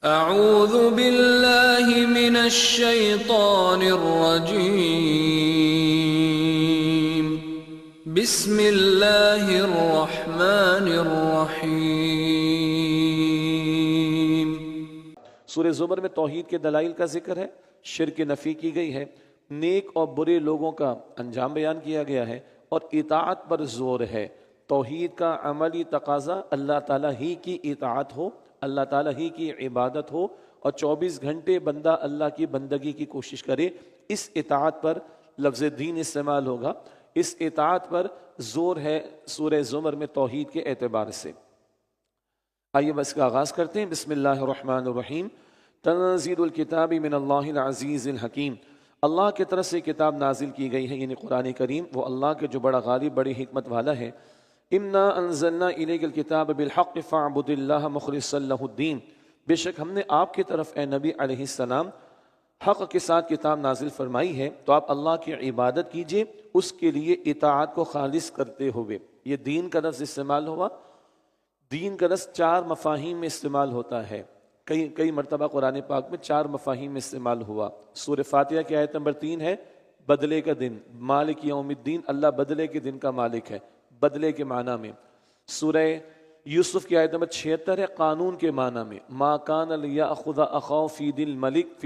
اعوذ باللہ من الشیطان الرجیم بسم اللہ الرحمن الرحیم۔ سورہ زمر میں توحید کے دلائل کا ذکر ہے، شرک نفی کی گئی ہے، نیک اور برے لوگوں کا انجام بیان کیا گیا ہے، اور اطاعت پر زور ہے۔ توحید کا عملی تقاضا اللہ تعالیٰ ہی کی اطاعت ہو، اللہ تعالیٰ ہی کی عبادت ہو، اور 24 گھنٹے بندہ اللہ کی بندگی کی کوشش کرے۔ اس اطاعت پر لفظ دین استعمال ہوگا، اس اطاعت پر زور ہے سورہ زمر میں توحید کے اعتبار سے۔ آئیے بس کا آغاز کرتے ہیں۔ بسم اللہ الرحمن الرحیم۔ تنزیل الکتاب من اللہ العزیز الحکیم۔ اللہ کی طرف سے کتاب نازل کی گئی ہے، یعنی قرآن کریم، وہ اللہ کے جو بڑا غالب بڑی حکمت والا ہے۔ انا انزلنا الیک الکتاب بالحق فاعبد اللہ مخلصا لہ الدین۔ بے شک ہم نے آپ کی طرف اے نبی علیہ السلام حق کے ساتھ کتاب نازل فرمائی ہے، تو آپ اللہ کی عبادت کیجئے، اس کے لیے اطاعت کو خالص کرتے ہوئے۔ یہ دین کا لفظ استعمال ہوا۔ دین کا لفظ 4 مفاہیم میں استعمال ہوتا ہے، کئی مرتبہ قرآن پاک میں 4 مفاہیم میں استعمال ہوا۔ سورہ فاتحہ کی آیت نمبر 3 ہے بدلے کا دن، مالک یوم الدین، اللہ بدلے کے دن کا مالک ہے، بدلے کے معنی میں۔ سورہ یوسف کی آیت نمبر 76 ہے قانون کے معنی میں، ما کان لیأخذ اخاہ فی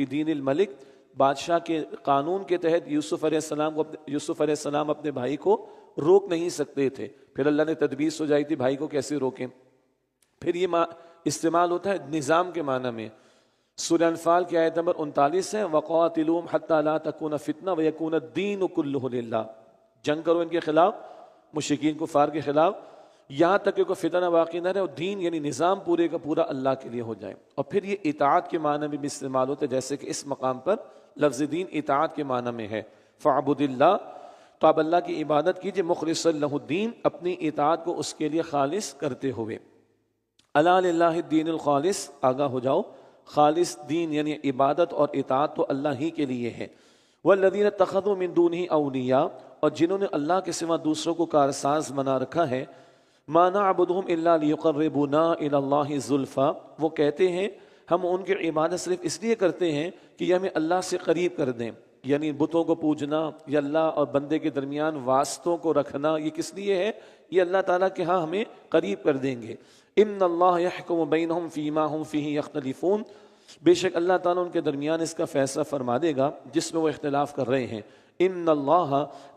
دین الملک، بادشاہ کے قانون کے تحت یوسف علیہ السلام اپنے بھائی کو روک نہیں سکتے تھے، پھر اللہ نے تدبیر سجائی تھی بھائی کو کیسے روکیں۔ پھر یہ استعمال ہوتا ہے نظام کے معنی میں۔ سورہ انفال کی آیت نمبر 39 ہے وَقَاتِلُوهُمْ حَتَّى لَا تَكُونَ فِتْنَةٌ وَيَكُونَ الدِّينُ كُلُّهُ لِلَّهِ۔ جنگ کرو ان کے خلاف، مشرکین کفار کے خلاف، یہاں تک کہ کوئی فتنہ باقی نہ رہے، اور دین یعنی نظام پورے کا پورا اللہ کے لیے ہو جائے۔ اور پھر یہ اطاعت کے معنی میں بھی استعمال ہوتا ہے، جیسے کہ اس مقام پر لفظ دین اطاعت کے معنی میں ہے۔ فَعْبُدِ اللَّهِ، تو آپ اللہ کی عبادت کیجئے، مخلصا لہ الدین، اپنی اطاعت کو اس کے لیے خالص کرتے ہوئے۔ الا للہ الدین الخالص، آگاہ ہو جاؤ، خالص دین یعنی عبادت اور اطاعت تو اللہ ہی کے لیے ہے۔ والذین اتخذوا من دونہ اولیاء، اور جنہوں نے اللہ کے سوا دوسروں کو کارساز بنا رکھا ہے، ما نعبدہم الا لیقربونا الی اللہ زلفی، وہ کہتے ہیں ہم ان کی عبادت صرف اس لیے کرتے ہیں کہ یہ ہمیں اللہ سے قریب کر دیں، یعنی بتوں کو پوجنا یا اللہ اور بندے کے درمیان واسطوں کو رکھنا، یہ کس لیے ہے؟ یہ اللہ تعالیٰ کے ہاں ہمیں قریب کر دیں گے۔ ان اللہ یحکم بینہم فیما ہم فیہ یختلفون، بے شک اللہ تعالیٰ ان کے درمیان اس کا فیصلہ فرما دے گا جس میں وہ اختلاف کر رہے ہیں۔ ان اللہ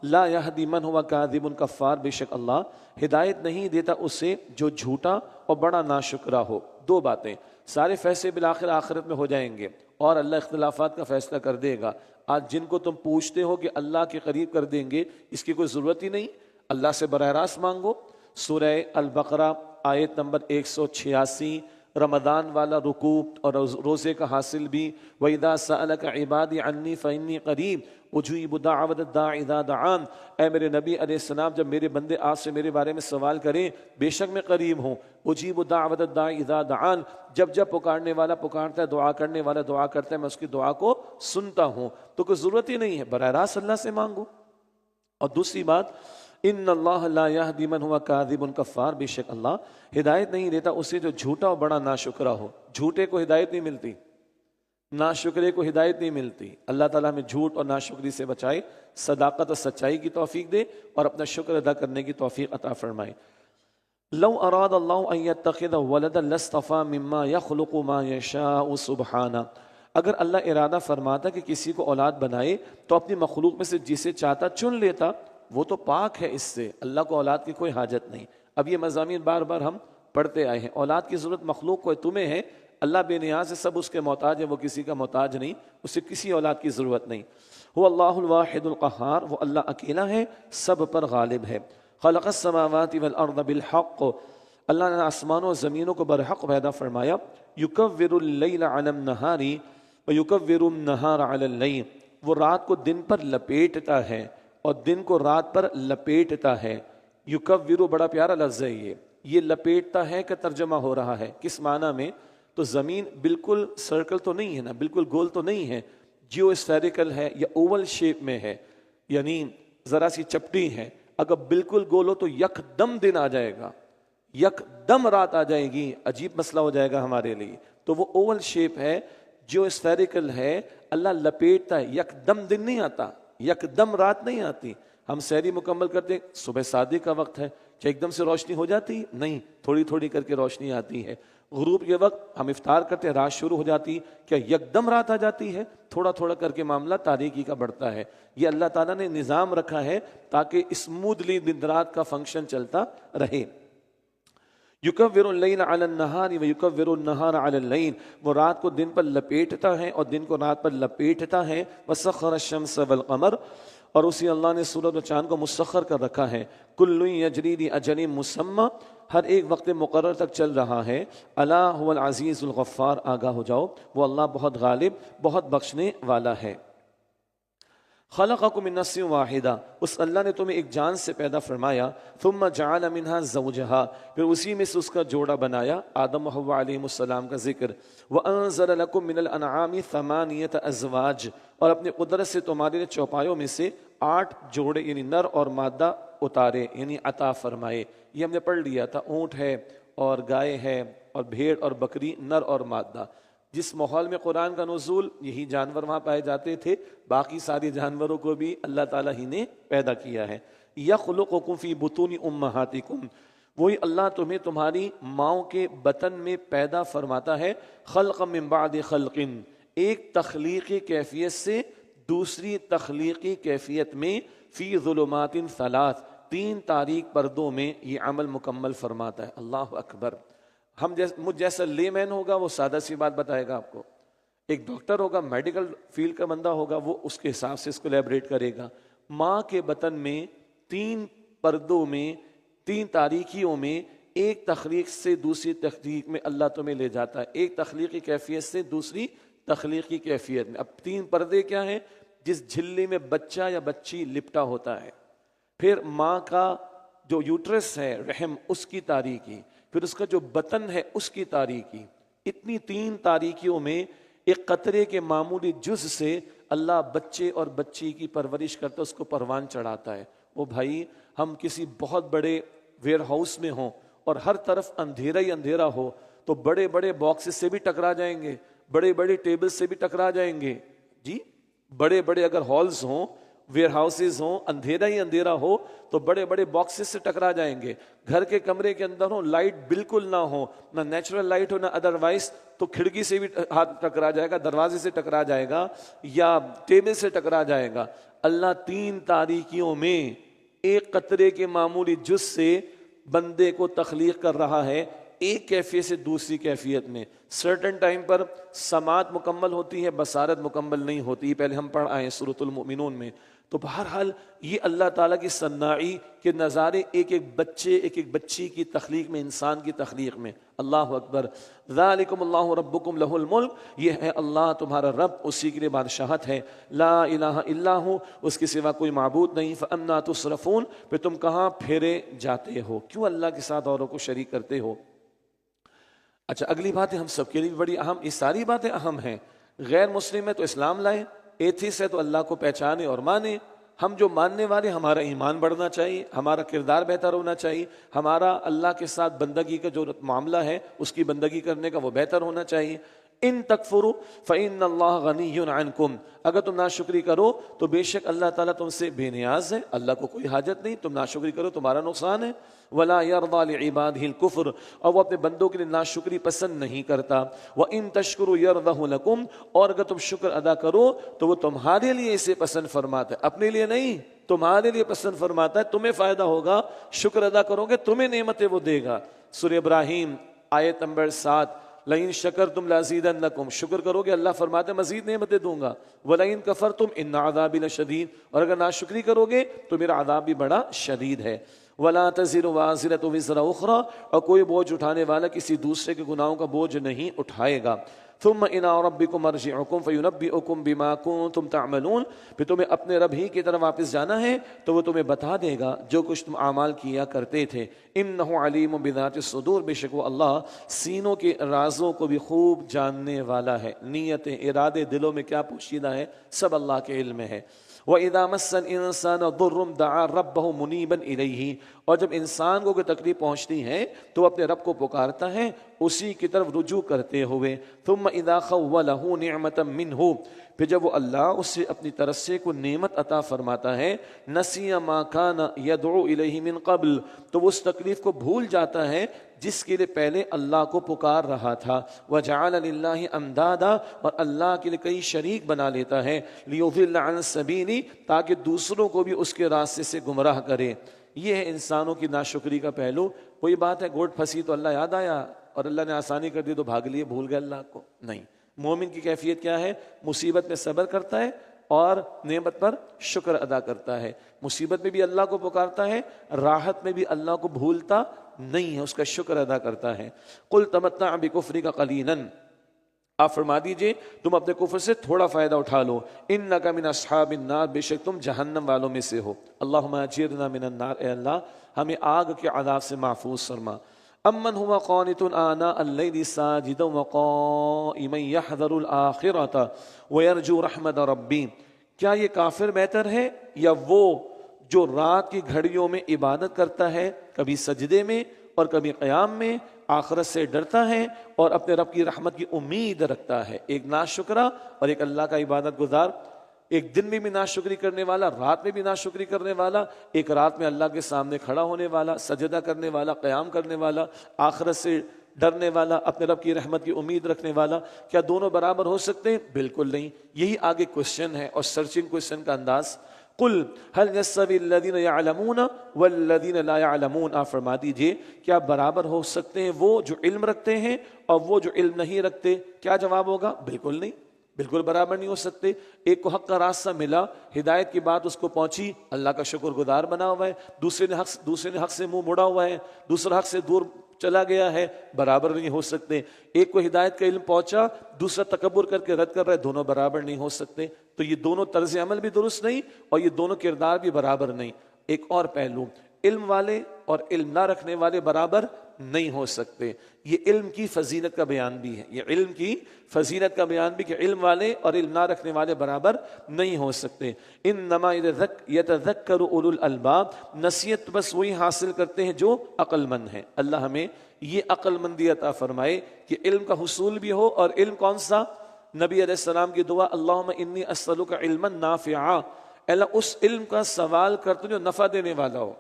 لا یہدی من ہوا کاذب کفار، بے شک اللہ ہدایت نہیں دیتا اسے جو جھوٹا اور بڑا ناشکرا ہو۔ 2 باتیں، سارے فیصلے بالآخر آخرت میں ہو جائیں گے، اور اللہ اختلافات کا فیصلہ کر دے گا۔ آج جن کو تم پوچھتے ہو کہ اللہ کے قریب کر دیں گے، اس کی کوئی ضرورت ہی نہیں، اللہ سے براہ راست مانگو۔ سورہ البقرہ آیت نمبر 186، رمضان والا رکوع اور روزے کا حاصل بھی، وَإِذَا سَأَلَكَ عِبَادِي عَنِّي فَإِنِّي قَرِيبٌ أُجِيبُ دَعْوَةَ الدَّاعِ إِذَا دَعَانِ، اے میرے نبی علیہ السلام جب میرے بندے آپ سے میرے بارے میں سوال کریں، بے شک میں قریب ہوں۔ أُجِيبُ دَعْوَةَ الدَّاعِ إِذَا دَعَانِ، جب پکارنے والا پکارتا ہے، دعا کرنے والا دعا کرتا ہے، میں اس کی دعا کو سنتا ہوں۔ تو کوئی ضرورت ہی نہیں ہے، براہ راست اللہ سے مانگو۔ اور دوسری بات، ان اللہ لا یہدی من ہوا کاذب کفار، بے شک اللہ ہدایت نہیں دیتا اسے جو جھوٹا اور بڑا ناشکرا ہو۔ جھوٹے کو ہدایت نہیں ملتی، ناشکرے کو ہدایت نہیں ملتی۔ اللہ تعالیٰ ہمیں جھوٹ اور ناشکری سے بچائے، صداقت اور سچائی کی توفیق دے، اور اپنا شکر ادا کرنے کی توفیق عطا فرمائے۔ لو اراد اللہ ان یتخذ ولدا لاصطفى مما یخلق ما یشاء سبحانہ، اگر اللہ ارادہ فرماتا کہ کسی کو اولاد بنائے تو اپنی مخلوق میں سے جسے چاہتا چن لیتا، وہ تو پاک ہے اس سے، اللہ کو اولاد کی کوئی حاجت نہیں۔ اب یہ مضامین بار بار ہم پڑھتے آئے ہیں، اولاد کی ضرورت مخلوق کو تمہیں ہے، اللہ بے نیاز ہے، سب اس کے محتاج ہے، وہ کسی کا محتاج نہیں، اسے کسی اولاد کی ضرورت نہیں۔ هو اللہ الواحد القہار، وہ اللہ اکیلا ہے، سب پر غالب ہے۔ خلق السماوات والارض بالحق، اللہ نے آسمانوں و زمینوں کو برحق پیدا فرمایا۔ یکور اللیل علی النہار ویکور النہار علی اللیل، وہ رات کو دن پر لپیٹتا ہے اور دن کو رات پر لپیٹتا ہے۔ یکورو بڑا پیارا لفظ ہے، یہ لپیٹتا ہے کا ترجمہ ہو رہا ہے، کس معنی میں؟ تو زمین بالکل سرکل تو نہیں ہے نا، بالکل گول تو نہیں ہے، جیو اسفیریکل ہے یا اوول شیپ میں ہے، یعنی ذرا سی چپٹی ہے۔ اگر بالکل گول ہو تو یک دم دن آ جائے گا، یک دم رات آ جائے گی، عجیب مسئلہ ہو جائے گا ہمارے لیے۔ تو وہ اوول شیپ ہے جو اسفیریکل ہے، اللہ لپیٹتا ہے، یکدم دن نہیں آتا، یکدم رات نہیں آتی. ہم سحری مکمل کرتے ہیں، صبح صادق کا وقت ہے، کیا ایک دم سے روشنی ہو جاتی؟ نہیں، تھوڑی تھوڑی کر کے روشنی آتی ہے. غروب کے وقت ہم افطار کرتے ہیں، رات شروع ہو جاتی، کیا یکدم رات آ جاتی ہے؟ تھوڑا تھوڑا کر کے معاملہ تاریکی کا بڑھتا ہے. یہ اللہ تعالیٰ نے نظام رکھا ہے تاکہ اسموتھلی دن رات کا فنکشن چلتا رہے. یکور اللیل علی النہار ویکور النہار علی اللیل، وہ رات کو دن پر لپیٹتا ہے اور دن کو رات پر لپیٹتا ہے. وسخر الشمس والقمر، اور اسی اللہ نے سورج و چاند کو مسخر کر رکھا ہے. کل یجری لاجل مسمی، ہر ایک وقت مقرر تک چل رہا ہے. الا هو العزیز الغفار، آگاہ ہو جاؤ، وہ اللہ بہت غالب، بہت بخشنے والا ہے. خلقکم من نفس واحدہ، اس اللہ نے تمہیں ایک جان سے پیدا فرمایا. ثم جعل منها زوجہا، پھر اسی میں سے اس کا جوڑا بنایا، آدم و حوا علیہ السلام کا ذکر. وانزل لکم من الانعام ثمانیۃ ازواج، اور اپنی قدرت سے تمہارے لیے چوپایوں میں سے 8 جوڑے یعنی نر اور مادہ اتارے، یعنی عطا فرمائے. یہ ہم نے پڑھ لیا تھا، اونٹ ہے اور گائے ہے اور بھیڑ اور بکری، نر اور مادہ. جس ماحول میں قرآن کا نزول، یہی جانور وہاں پائے جاتے تھے، باقی ساری جانوروں کو بھی اللہ تعالیٰ ہی نے پیدا کیا ہے. یخلقکم فی بطون امہاتکم، وہی اللہ تمہیں تمہاری ماؤں کے بطن میں پیدا فرماتا ہے. خلق من بعد خلق، ایک تخلیقی کیفیت سے دوسری تخلیقی کیفیت میں. فی ظلمات ثلاث، 3 تاریک پردوں میں یہ عمل مکمل فرماتا ہے. اللہ اکبر. ہم مجھ جیسا لے مین ہوگا وہ سادہ سی بات بتائے گا آپ کو، ایک ڈاکٹر ہوگا، میڈیکل فیلڈ کا بندہ ہوگا، وہ اس کے حساب سے اس کو ایلیبریٹ کرے گا. ماں کے بطن میں 3 پردوں میں، 3 تاریکیوں میں، ایک تخلیق سے دوسری تخلیق میں اللہ تمہیں لے جاتا ہے، ایک تخلیقی کیفیت سے دوسری تخلیقی کیفیت میں. اب 3 پردے کیا ہیں؟ جس جھلی میں بچہ یا بچی لپٹا ہوتا ہے، پھر ماں کا جو یوٹرس ہے، رحم، اس کی تاریکی، پھر اس کا جو بطن ہے اس کی تاریکی. اتنی 3 تاریکیوں میں ایک قطرے کے معمولی جز سے اللہ بچے اور بچی کی پرورش کرتا ہے، اس کو پروان چڑھاتا ہے. وہ بھائی، ہم کسی بہت بڑے ویئر ہاؤس میں ہوں اور ہر طرف اندھیرا ہی اندھیرا ہو تو بڑے بڑے باکسز سے بھی ٹکرا جائیں گے، بڑے بڑے ٹیبل سے بھی ٹکرا جائیں گے. جی، بڑے بڑے اگر ہالز ہوں، ویئر ہاؤسز ہوں، اندھیرا ہی اندھیرا ہو تو بڑے بڑے باکسز سے ٹکرا جائیں گے. گھر کے کمرے کے اندر ہو، لائٹ بالکل نہ ہو، نہ نیچرل لائٹ ہو نہ ادروائز، تو کھڑکی سے بھی ہاتھ ٹکرا جائے گا، دروازے سے ٹکرا جائے گا یا ٹیبل سے ٹکرا جائے گا. اللہ 3 تاریکیوں میں ایک قطرے کے معمولی جز سے بندے کو تخلیق کر رہا ہے، ایک کیفیت سے دوسری کیفیت میں. سرٹن ٹائم پر سماعت مکمل ہوتی ہے، بصارت مکمل نہیں ہوتی. پہلے ہم پڑھ آئے سورۃ المؤمنون میں. تو بہرحال یہ اللہ تعالیٰ کی صناعی کے نظارے، ایک ایک بچے، ایک ایک بچی کی تخلیق میں، انسان کی تخلیق میں. اللہ اکبر. ذالکم اللہ ربکم لہ الملک، یہ ہے اللہ تمہارا رب، اسی کے لیے بادشاہت ہے. لا الہ الا ہو، اس کے سوا کوئی معبود نہیں. فانا تصرفون، پھر تم کہاں پھیرے جاتے ہو؟ کیوں اللہ کے ساتھ اوروں کو شریک کرتے ہو؟ اچھا، اگلی بات ہے ہم سب کے لیے بڑی اہم، یہ ساری باتیں اہم ہیں. غیر مسلم ہے تو اسلام لائے، ایتھیس ہے تو اللہ کو پہچانے اور مانے. ہم جو ماننے والے، ہمارا ایمان بڑھنا چاہیے، ہمارا کردار بہتر ہونا چاہیے، ہمارا اللہ کے ساتھ بندگی کا جو معاملہ ہے اس کی بندگی کرنے کا وہ بہتر ہونا چاہیے. ان تکفروا فإن اللہ غنی عنکم، اگر تم ناشکری کرو تو بے شک اللہ تعالیٰ تم سے بے نیاز ہے، اللہ کو کوئی حاجت نہیں، تم ناشکری کرو تمہارا نقصان ہے. ولا يرضى لعباده الكفر، اور وہ اپنے بندوں کے لیے ناشکری پسند نہیں کرتا. وان تشکروا يرضه لكم، اور اگر تم شکر ادا کرو تو وہ تمہارے لیے اسے پسند فرماتا ہے، اپنے لیے نہیں، تمہارے لیے پسند فرماتا ہے، تمہیں فائدہ ہوگا. شکر ادا کرو گے تمہیں نعمتیں وہ دے گا. سورہ ابراہیم آیت نمبر 7، لئن شکرتم لازیدنکم، شکر کرو گے اللہ فرماتے مزید نعمتیں دوں گا. ولئن کفرتم ان عذابی لشدید، اور اگر ناشکری کرو گے تو میرا عذاب بھی بڑا شدید ہے. ولا تزر وازرۃ وزر اخرى، اور کوئی بوجھ اٹھانے والا کسی دوسرے کے گناہوں کا بوجھ نہیں اٹھائے گا. ثم الى ربكم مرجعكم فينبئكم بما كنتم تعملون، پھر تمہیں اپنے رب ہی کی طرف واپس جانا ہے تو وہ تمہیں بتا دے گا جو کچھ تم اعمال کیا کرتے تھے. انه علیم بذات الصدور، بے شک وہ اللہ سینوں کے رازوں کو بھی خوب جاننے والا ہے. نیتیں، ارادے، دلوں میں کیا پوشیدہ ہے، سب اللہ کے علم میں ہے. وَإِذَا مَسَّ الْإِنسَانَ ضُرٌّ دَعَا رَبَّهُ مُنِيبًا إِلَيْهِ، اور جب انسان کو کوئی تکلیف پہنچتی ہے تو اپنے رب کو پکارتا ہے اسی کی طرف رجوع کرتے ہوئے. ثُمَّ إِذَا خَوَّلَهُ نِعْمَةً مِّنْهُ، پھر جب وہ اللہ اس سے اپنی طرف سے کوئی نعمت عطا فرماتا ہے، نَسِيَ مَا كَانَ يَدْعُو إِلَيْهِ مِن قَبْلُ، تو وہ اس تکلیف کو بھول جاتا ہے جس کے لیے پہلے اللہ کو پکار رہا تھا. وَجَعَلَ لِلَّهِ أَنْدَادًا، اور اللہ کے لیے کئی شریک بنا لیتا ہے. لِيُضِلَّ عَنِ السَّبِيلِ، تاکہ دوسروں کو بھی اس کے راستے سے گمراہ کرے. یہ ہے انسانوں کی ناشکری کا پہلو. کوئی بات ہے گوٹ پھنسی تو اللہ یاد آیا اور اللہ نے آسانی کر دی تو بھاگ لیے، بھول گئے اللہ کو. نہیں، مومن کی کیفیت کیا ہے؟ مصیبت میں صبر کرتا ہے اور نعمت پر شکر ادا کرتا ہے. مصیبت میں بھی اللہ کو پکارتا ہے، راحت میں بھی اللہ کو بھولتا نہیں ہے، اس کا شکر ادا کرتا ہے. قل تمتع بکفرک قلیلا، آپ فرما دیجئے تم اپنے کفر سے تھوڑا فائدہ اٹھا لو. انک من اصحاب النار، بے شک تم جہنم والوں میں سے ہو. اللہم اجرنا من النار، اے اللہ ہمیں آگ کے عذاب سے محفوظ فرما. امن هو قانت آناء اللیل ساجدا وقائما یحذر الآخرۃ ویرجو رحمت ربی، کیا یہ کافر بہتر ہے یا وہ جو رات کی گھڑیوں میں عبادت کرتا ہے، کبھی سجدے میں اور کبھی قیام میں، آخرت سے ڈرتا ہے اور اپنے رب کی رحمت کی امید رکھتا ہے؟ ایک ناشکرا اور ایک اللہ کا عبادت گزار، ایک دن میں بھی ناشکری کرنے والا، رات میں بھی ناشکری کرنے والا، ایک رات میں اللہ کے سامنے کھڑا ہونے والا، سجدہ کرنے والا، قیام کرنے والا، آخرت سے ڈرنے والا، اپنے رب کی رحمت کی امید رکھنے والا. کیا دونوں برابر ہو سکتے ہیں؟ بالکل نہیں. یہی آگے کوشچن ہے اور سرچنگ کوشچن کا انداز. قل هل يستوي الذين يعلمون والذين لا يعلمون، آپ فرما دیجئے کیا برابر ہو سکتے ہیں وہ جو علم رکھتے ہیں اور وہ جو علم نہیں رکھتے؟ کیا جواب ہوگا؟ بالکل نہیں، بالکل برابر نہیں ہو سکتے. ایک کو حق کا راستہ ملا، ہدایت کی بات اس کو پہنچی، اللہ کا شکر گزار بنا ہوا ہے. دوسرے نے حق سے منہ موڑا ہوا ہے، دوسرا حق سے دور چلا گیا ہے، برابر نہیں ہو سکتے. ایک کو ہدایت کا علم پہنچا، دوسرا تکبر کر کے رد کر رہا ہے، دونوں برابر نہیں ہو سکتے. تو یہ دونوں طرز عمل بھی درست نہیں اور یہ دونوں کردار بھی برابر نہیں. ایک اور پہلو، علم والے اور علم نہ رکھنے والے برابر نہیں ہو سکتے. یہ علم کی فضیلت کا بیان بھی ہے، یہ علم کی فضیلت کا بیان بھی کہ علم والے اور علم نہ رکھنے والے برابر نہیں ہو سکتے. انما یتذکر اولو الالباب، نصیحت بس وہی حاصل کرتے ہیں جو عقل مند ہیں. اللہ ہمیں یہ عقل مندی عطا فرمائے کہ علم کا حصول بھی ہو. اور علم کون سا؟ نبی علیہ السلام کی دعا، اللہم انی اسألک علما نافعا، اللہ اس علم کا سوال کرتا ہوں جو نفع دینے والا ہو.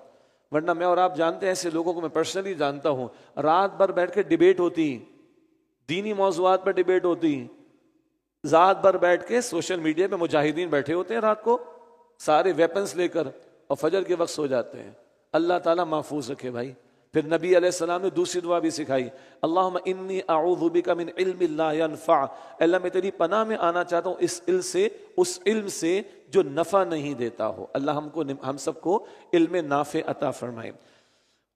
ورنہ میں اور آپ جانتے ہیں ایسے لوگوں کو، میں پرسنلی جانتا ہوں، رات بھر بیٹھ کے ڈیبیٹ ہوتی، دینی موضوعات پر ڈیبیٹ ہوتی، رات بھر بیٹھ کے سوشل میڈیا پہ مجاہدین بیٹھے ہوتے ہیں رات کو سارے ویپنز لے کر، اور فجر کے وقت سو جاتے ہیں. اللہ تعالیٰ محفوظ رکھے بھائی. پھر نبی علیہ السلام نے دوسری دعا بھی سکھائی، اللہم انی اعوذ بک من علم لا ینفع، اللہ میں تیری پناہ میں آنا چاہتا ہوں اس علم سے جو نفع نہیں دیتا ہو. اللہ ہم سب کو علم نافع عطا فرمائے.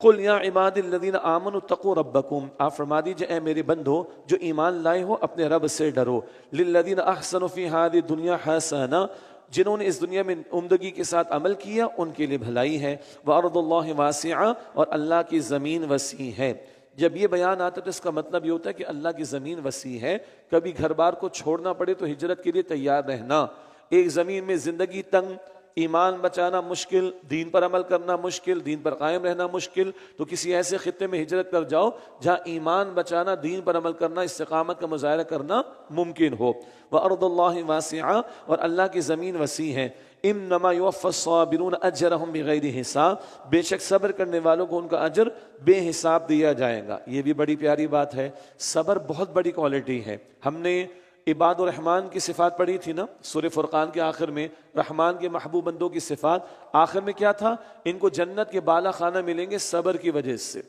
قل یا عباد الذین آمنوا اتقوا ربکم، آپ فرما دیجئے اے میرے بندو جو ایمان لائے ہو اپنے رب سے ڈرو. للذین احسنوا فی ہذه الدنیا حسنہ، جنہوں نے اس دنیا میں عمدگی کے ساتھ عمل کیا ان کے لیے بھلائی ہے. وَأَرْضُ اللَّهِ وَاسِعَةٌ، اور اللہ کی زمین وسیع ہے. جب یہ بیان آتا ہے تو اس کا مطلب یہ ہوتا ہے کہ اللہ کی زمین وسیع ہے. کبھی گھر بار کو چھوڑنا پڑے تو ہجرت کے لیے تیار رہنا. ایک زمین میں زندگی تنگ، ایمان بچانا مشکل، دین پر عمل کرنا مشکل، دین پر قائم رہنا مشکل، تو کسی ایسے خطے میں ہجرت کر جاؤ جہاں ایمان بچانا، دین پر عمل کرنا، استقامت کا مظاہرہ کرنا ممکن ہو. وَأَرْضُ اللَّهِ وَاسِعَةٌ، اور اللہ کی زمین وسیع ہے. انما یوفی الصابرون اجرهم بغیر حساب، بے شک صبر کرنے والوں کو ان کا اجر بے حساب دیا جائے گا. یہ بھی بڑی پیاری بات ہے. صبر بہت بڑی کوالٹی ہے. ہم نے عباد الرحمن کی صفات پڑھی تھی نا سورہ فرقان کے آخر میں، رحمان کے محبوب بندوں کی صفات. آخر میں کیا تھا؟ ان کو جنت کے بالا خانہ ملیں گے صبر کی وجہ سے.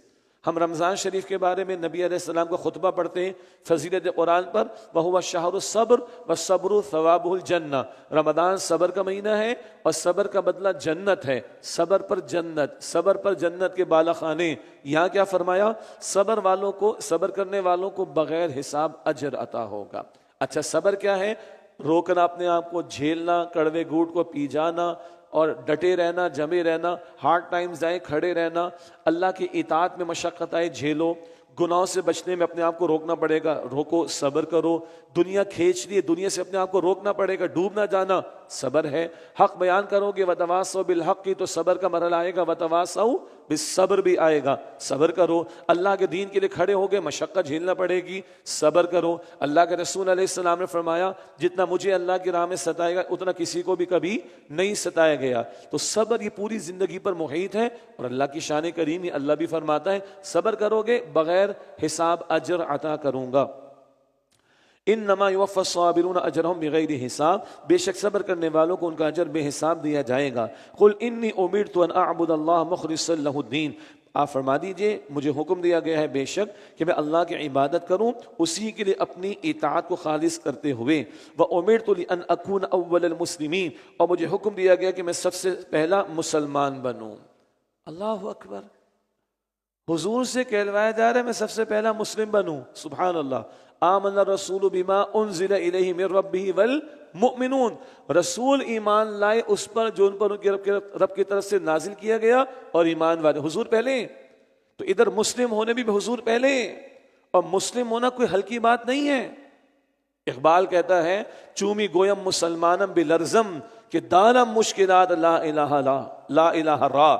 ہم رمضان شریف کے بارے میں نبی علیہ السلام کا خطبہ پڑھتے ہیں فضیلت قرآن پر، وَهُوَ الشَّهْرُ الصَّبْرُ وَالصَّبْرُ ثَوَابُهُ الْجَنَّةُ، رمضان صبر کا مہینہ ہے اور صبر کا بدلہ جنت ہے. صبر پر جنت، صبر پر جنت کے بالا خانے. یہاں کیا فرمایا؟ صبر والوں کو، صبر کرنے والوں کو بغیر حساب اجر عطا ہوگا. اچھا صبر کیا ہے؟ روکنا اپنے آپ کو، جھیلنا، کڑوے گھونٹ کو پی جانا اور ڈٹے رہنا، جمے رہنا، ہارڈ ٹائمز آئے کھڑے رہنا، اللہ کی اطاعت میں مشقت آئے جھیلو، گناہوں سے بچنے میں اپنے آپ کو روکنا پڑے گا، روکو، صبر کرو۔ دنیا کھینچ لی، دنیا سے اپنے آپ کو روکنا پڑے گا، ڈوب نہ جانا، صبر ہے۔ حق بیان کرو گے وتواصوا بالحق کی تو صبر کا مرحلہ آئے گا، وتواصوا بالصبر بھی آئے گا، صبر کرو۔ اللہ کے دین کے لیے کھڑے ہو گے، مشقت جھیلنا پڑے گی، صبر کرو۔ اللہ کے رسول علیہ السلام نے فرمایا جتنا مجھے اللہ کی راہ میں ستائے گا اتنا کسی کو بھی کبھی نہیں ستایا گیا۔ تو صبر یہ پوری زندگی پر محیط ہے، اور اللہ کی شان کریمی اللہ بھی فرماتا ہے صبر کرو گے بغیر حساب اجر عطا کروں گا۔ انما یوفی الصابرون اجرهم بغیر حساب، بے شک صبر کرنے والوں کو ان کا اجر بے حساب دیا جائے گا۔ قل انی امرت ان اعبد اللہ مخلصا لہ الدین، آپ فرما دیجئے مجھے حکم دیا گیا ہے بے شک کہ میں اللہ کی عبادت کروں اسی کے لیے اپنی اطاعت کو خالص کرتے ہوئے۔ وَأُمِرْتُ لِأَنْ أَكُونَ أَوَّلَ الْمُسْلِمِينَ، اور مجھے حکم دیا گیا کہ میں سب سے پہلا مسلمان بنوں۔ اللہ اکبر، حضور سے کہلوایا جا رہا ہے میں سب سے پہلا مسلم بنوں، سبحان اللہ۔ آمن الرسول بما انزل الیہ من ربہ والمؤمنون، رسول ایمان لائے اس پر جو ان پر ان کے رب کی طرف سے نازل کیا گیا، اور ایمان والے، حضور پہلے۔ تو ادھر مسلم ہونے بھی حضور پہلے، اور مسلم ہونا کوئی ہلکی بات نہیں ہے۔ اقبال کہتا ہے چومی گویم مسلمانم بلرزم کہ دانم مشکلات لا الہ لا الہ را،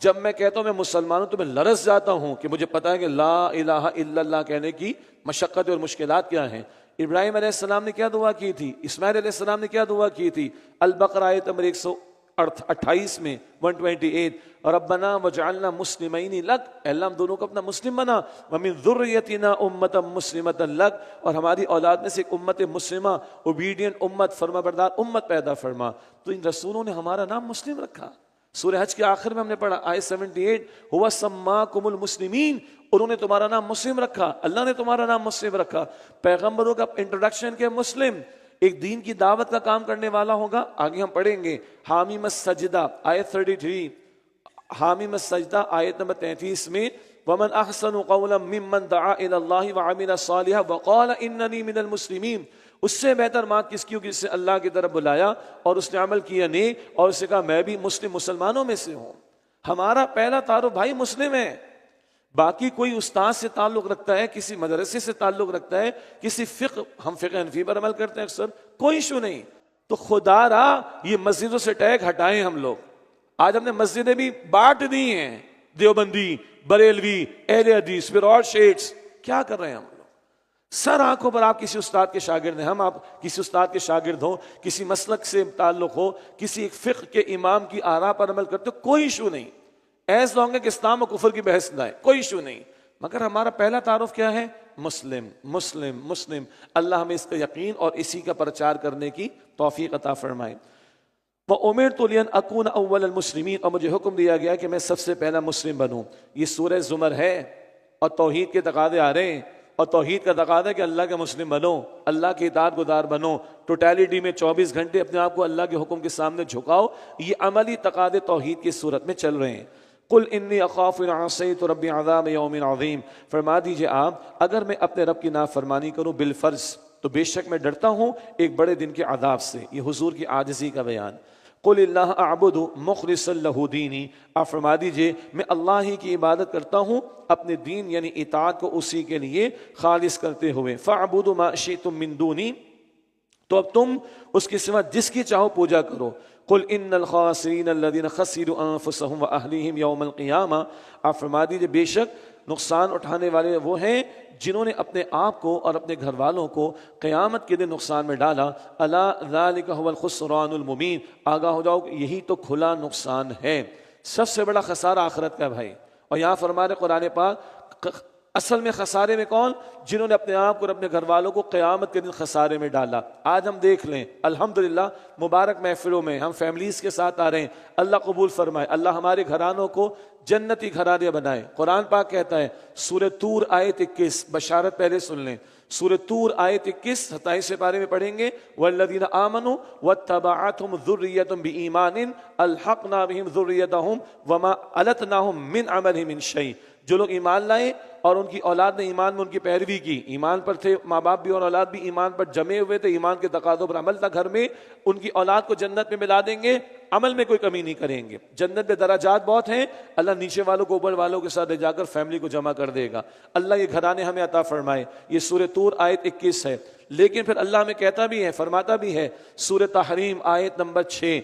جب میں کہتا ہوں میں مسلمان ہوں تو میں لرز جاتا ہوں کہ مجھے پتا ہے کہ لا الہ الا اللہ کہنے کی مشقت اور مشکلات کیا ہیں۔ ابراہیم علیہ السلام نے کیا دعا کی تھی، اسماعیل علیہ السلام نے کیا دعا کی تھی، البقرہ آیت نمبر 128 میں 128، ربنا وجعلنا مسلمین لک، اے اللہ ہم دونوں کو اپنا مسلم بنا، ومن ذریتنا امتا مسلمتا لک، اور ہماری اولاد میں سے ایک امت مسلمہ اوبیڈینٹ امت، فرما بردار امت پیدا فرما۔ تو ان رسولوں نے ہمارا نام مسلم رکھا۔ سورہ حج کے آخر میں ہم نے پڑھا آیت 78، ہوا سماکم المسلمین، انہوں نے تمہارا نام مسلم رکھا، اللہ نے تمہارا نام مسلم رکھا۔ پیغمبروں کا انٹروڈکشن کیا، مسلم، ایک دین کی دعوت کا کام کرنے والا ہوگا۔ آگے ہم پڑھیں گے حامیم السجدہ آیت 33، حامیم السجدہ آیت نمبر 33 میں ومن احسن قولا ممن دعا الی اللہ وعمل صالحا وقال اننی من المسلمین، اس سے بہتر بات کس کی ہوگی جس سے اللہ کی طرف بلایا اور اس نے عمل کیا نیک اور اس نے کہا میں بھی مسلمانوں میں سے ہوں۔ ہمارا پہلا تعارف بھائی مسلم ہے، باقی کوئی استاد سے تعلق رکھتا ہے، کسی مدرسے سے تعلق رکھتا ہے، کسی فقہ، ہم فقہ حنفی پر عمل کرتے ہیں اکثر، کوئی ایشو نہیں۔ تو خدا را یہ مسجدوں سے ٹیگ ہٹائیں ہم لوگ۔ آج ہم نے مسجدیں بھی بانٹ دی ہیں، دیوبندی، بریلوی، اہل حدیث، پھر اور شیٹس، کیا کر رہے ہیں ہم لوگ؟ سر آنکھوں پر آپ کسی استاد کے شاگرد ہیں، ہم آپ کسی استاد کے شاگرد ہوں، کسی مسلک سے تعلق ہو، کسی ایک فقہ کے امام کی آراء پر عمل کرتے ہو، کوئی ایشو نہیں، ایز لانگ ہے کہ اسلام و کفر کی بحث نہ ہے، کوئی ایشو نہیں۔ مگر ہمارا پہلا تعارف کیا ہے، مسلم مسلم مسلم۔ اللہ ہمیں اس کا یقین اور اسی کا پرچار کرنے کی توفیق عطا فرمائے۔ وَأُمِرْتُ لِأَنْ أَكُونَ أَوَّلَ الْمُسْلِمِينَ، اور مجھے حکم دیا گیا کہ میں سب سے پہلا مسلم بنوں۔ یہ سورہ زمر ہے اور توحید کے تقاضے آ رہے ہیں، اور توحید کا تقاضا ہے کہ اللہ کے مسلم بنو، اللہ کے اطاعت گزار بنو، ٹوٹیلٹی میں 24 گھنٹے اپنے آپ کو اللہ کے حکم کے سامنے جھکاؤ۔ یہ عملی تقاضے توحید کی صورت میں چل رہے ہیں۔ قل انی اخاف ان عصیت ربی عذاب یوم عظیم، فرما دیجئے آپ اگر میں اپنے رب کی نافرمانی کروں بالفرض تو بے شک میں ڈرتا ہوں ایک بڑے دن کے عذاب سے۔ یہ حضور کی عاجزی کا بیان۔ قل اللہ اعبد مخلصا لہ دینی، آپ فرما دیجئے میں اللہ ہی کی عبادت کرتا ہوں اپنے دین یعنی اطاعت کو اسی کے لیے خالص کرتے ہوئے۔ فاعبدوا ما شئتم من دونی، تو اب تم اس کے سوا جس کی چاہو پوجا کرو۔ قل ان الخاسرین الذین خسروا انفسهم واہلیہم یوم القیامہ، آپ فرما دیجئے بے شک نقصان اٹھانے والے وہ ہیں جنہوں نے اپنے آپ کو اور اپنے گھر والوں کو قیامت کے دن نقصان میں ڈالا۔ الا ذلک هو الخسران المبین، آگاہ ہو جاؤ کہ یہی تو کھلا نقصان ہے، سب سے بڑا خسارہ آخرت کا بھائی۔ اور یہاں فرما رہے قرآن پاک اصل میں خسارے میں کون؟ جنہوں نے اپنے آپ کو اور اپنے گھر والوں کو قیامت کے دن خسارے میں ڈالا۔ آج ہم دیکھ لیں الحمدللہ مبارک محفلوں میں ہم فیملیز کے ساتھ آ رہے ہیں، اللہ قبول فرمائے، اللہ ہمارے گھرانوں کو جنتی گھرانے بنائے۔ قرآن پاک کہتا ہے سورہ طور آیت 21، بشارت پہلے سن لیں، سورہ طور آیت 21 27 پارے میں پڑھیں گے، والذین آمنوا واتبعتهم ذریتهم بایمان الحقنا بهم ذریتهم وما التناهم من عملهم من شیء، جو لوگ ایمان لائے اور ان کی اولاد نے ایمان میں ان کی پیروی کی، ایمان پر تھے، ماں باپ بھی اور اولاد بھی ایمان پر جمے ہوئے تھے، ایمان کے تقاضوں پر عمل تھا گھر میں، ان کی اولاد کو جنت میں ملا دیں گے، عمل میں کوئی کمی نہیں کریں گے. جنت میں درجات بہت ہیں. اللہ نیچے والوں کو اوپر والوں کے ساتھ لے جا کر فیملی کو جمع کر دے گا. اللہ یہ گھرانے ہمیں عطا فرمائے. یہ سورہ طور آیت 21 ہے. لیکن پھر اللہ ہمیں کہتا بھی ہے, فرماتا بھی ہے, سورہ تحریم آیت نمبر 6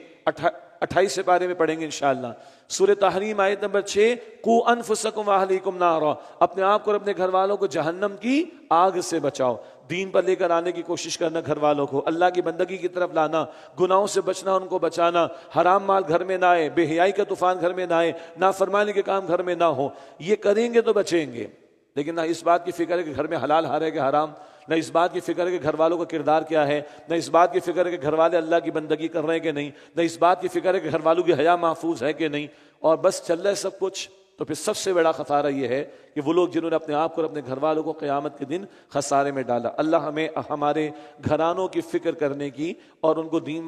28 سے پارے میں پڑھیں گے انشاءاللہ. سورہ تحریم آیت نمبر 6, قو انفسکم واہلیکم نارا, اپنے آپ کو اور اپنے گھر والوں کو جہنم کی آگ سے بچاؤ. دین پر لے کر آنے کی کوشش کرنا, گھر والوں کو اللہ کی بندگی کی طرف لانا, گناہوں سے بچنا, ان کو بچانا, حرام مال گھر میں نہ آئے, بے حیائی کا طوفان گھر میں نہ آئے, نافرمانی کے کام گھر میں نہ ہو. یہ کریں گے تو بچیں گے. لیکن نہ اس بات کی فکر ہے کہ گھر میں حلال ہے کہ حرام, نہ اس بات کی فکر ہے کہ گھر والوں کا کردار کیا ہے, نہ اس بات کی فکر ہے کہ گھر والے اللہ کی بندگی کر رہے ہیں کہ نہیں, نہ اس بات کی فکر ہے کہ گھر والوں کی حیا محفوظ ہے کہ نہیں, اور بس چل رہا ہے سب کچھ. تو پھر سب سے بڑا خسارہ یہ ہے کہ وہ لوگ جنہوں نے اپنے آپ کو اور اپنے گھر والوں کو قیامت کے دن خسارے میں ڈالا. اللہ ہمیں ہمارے گھرانوں کی فکر کرنے کی اور ان کو دین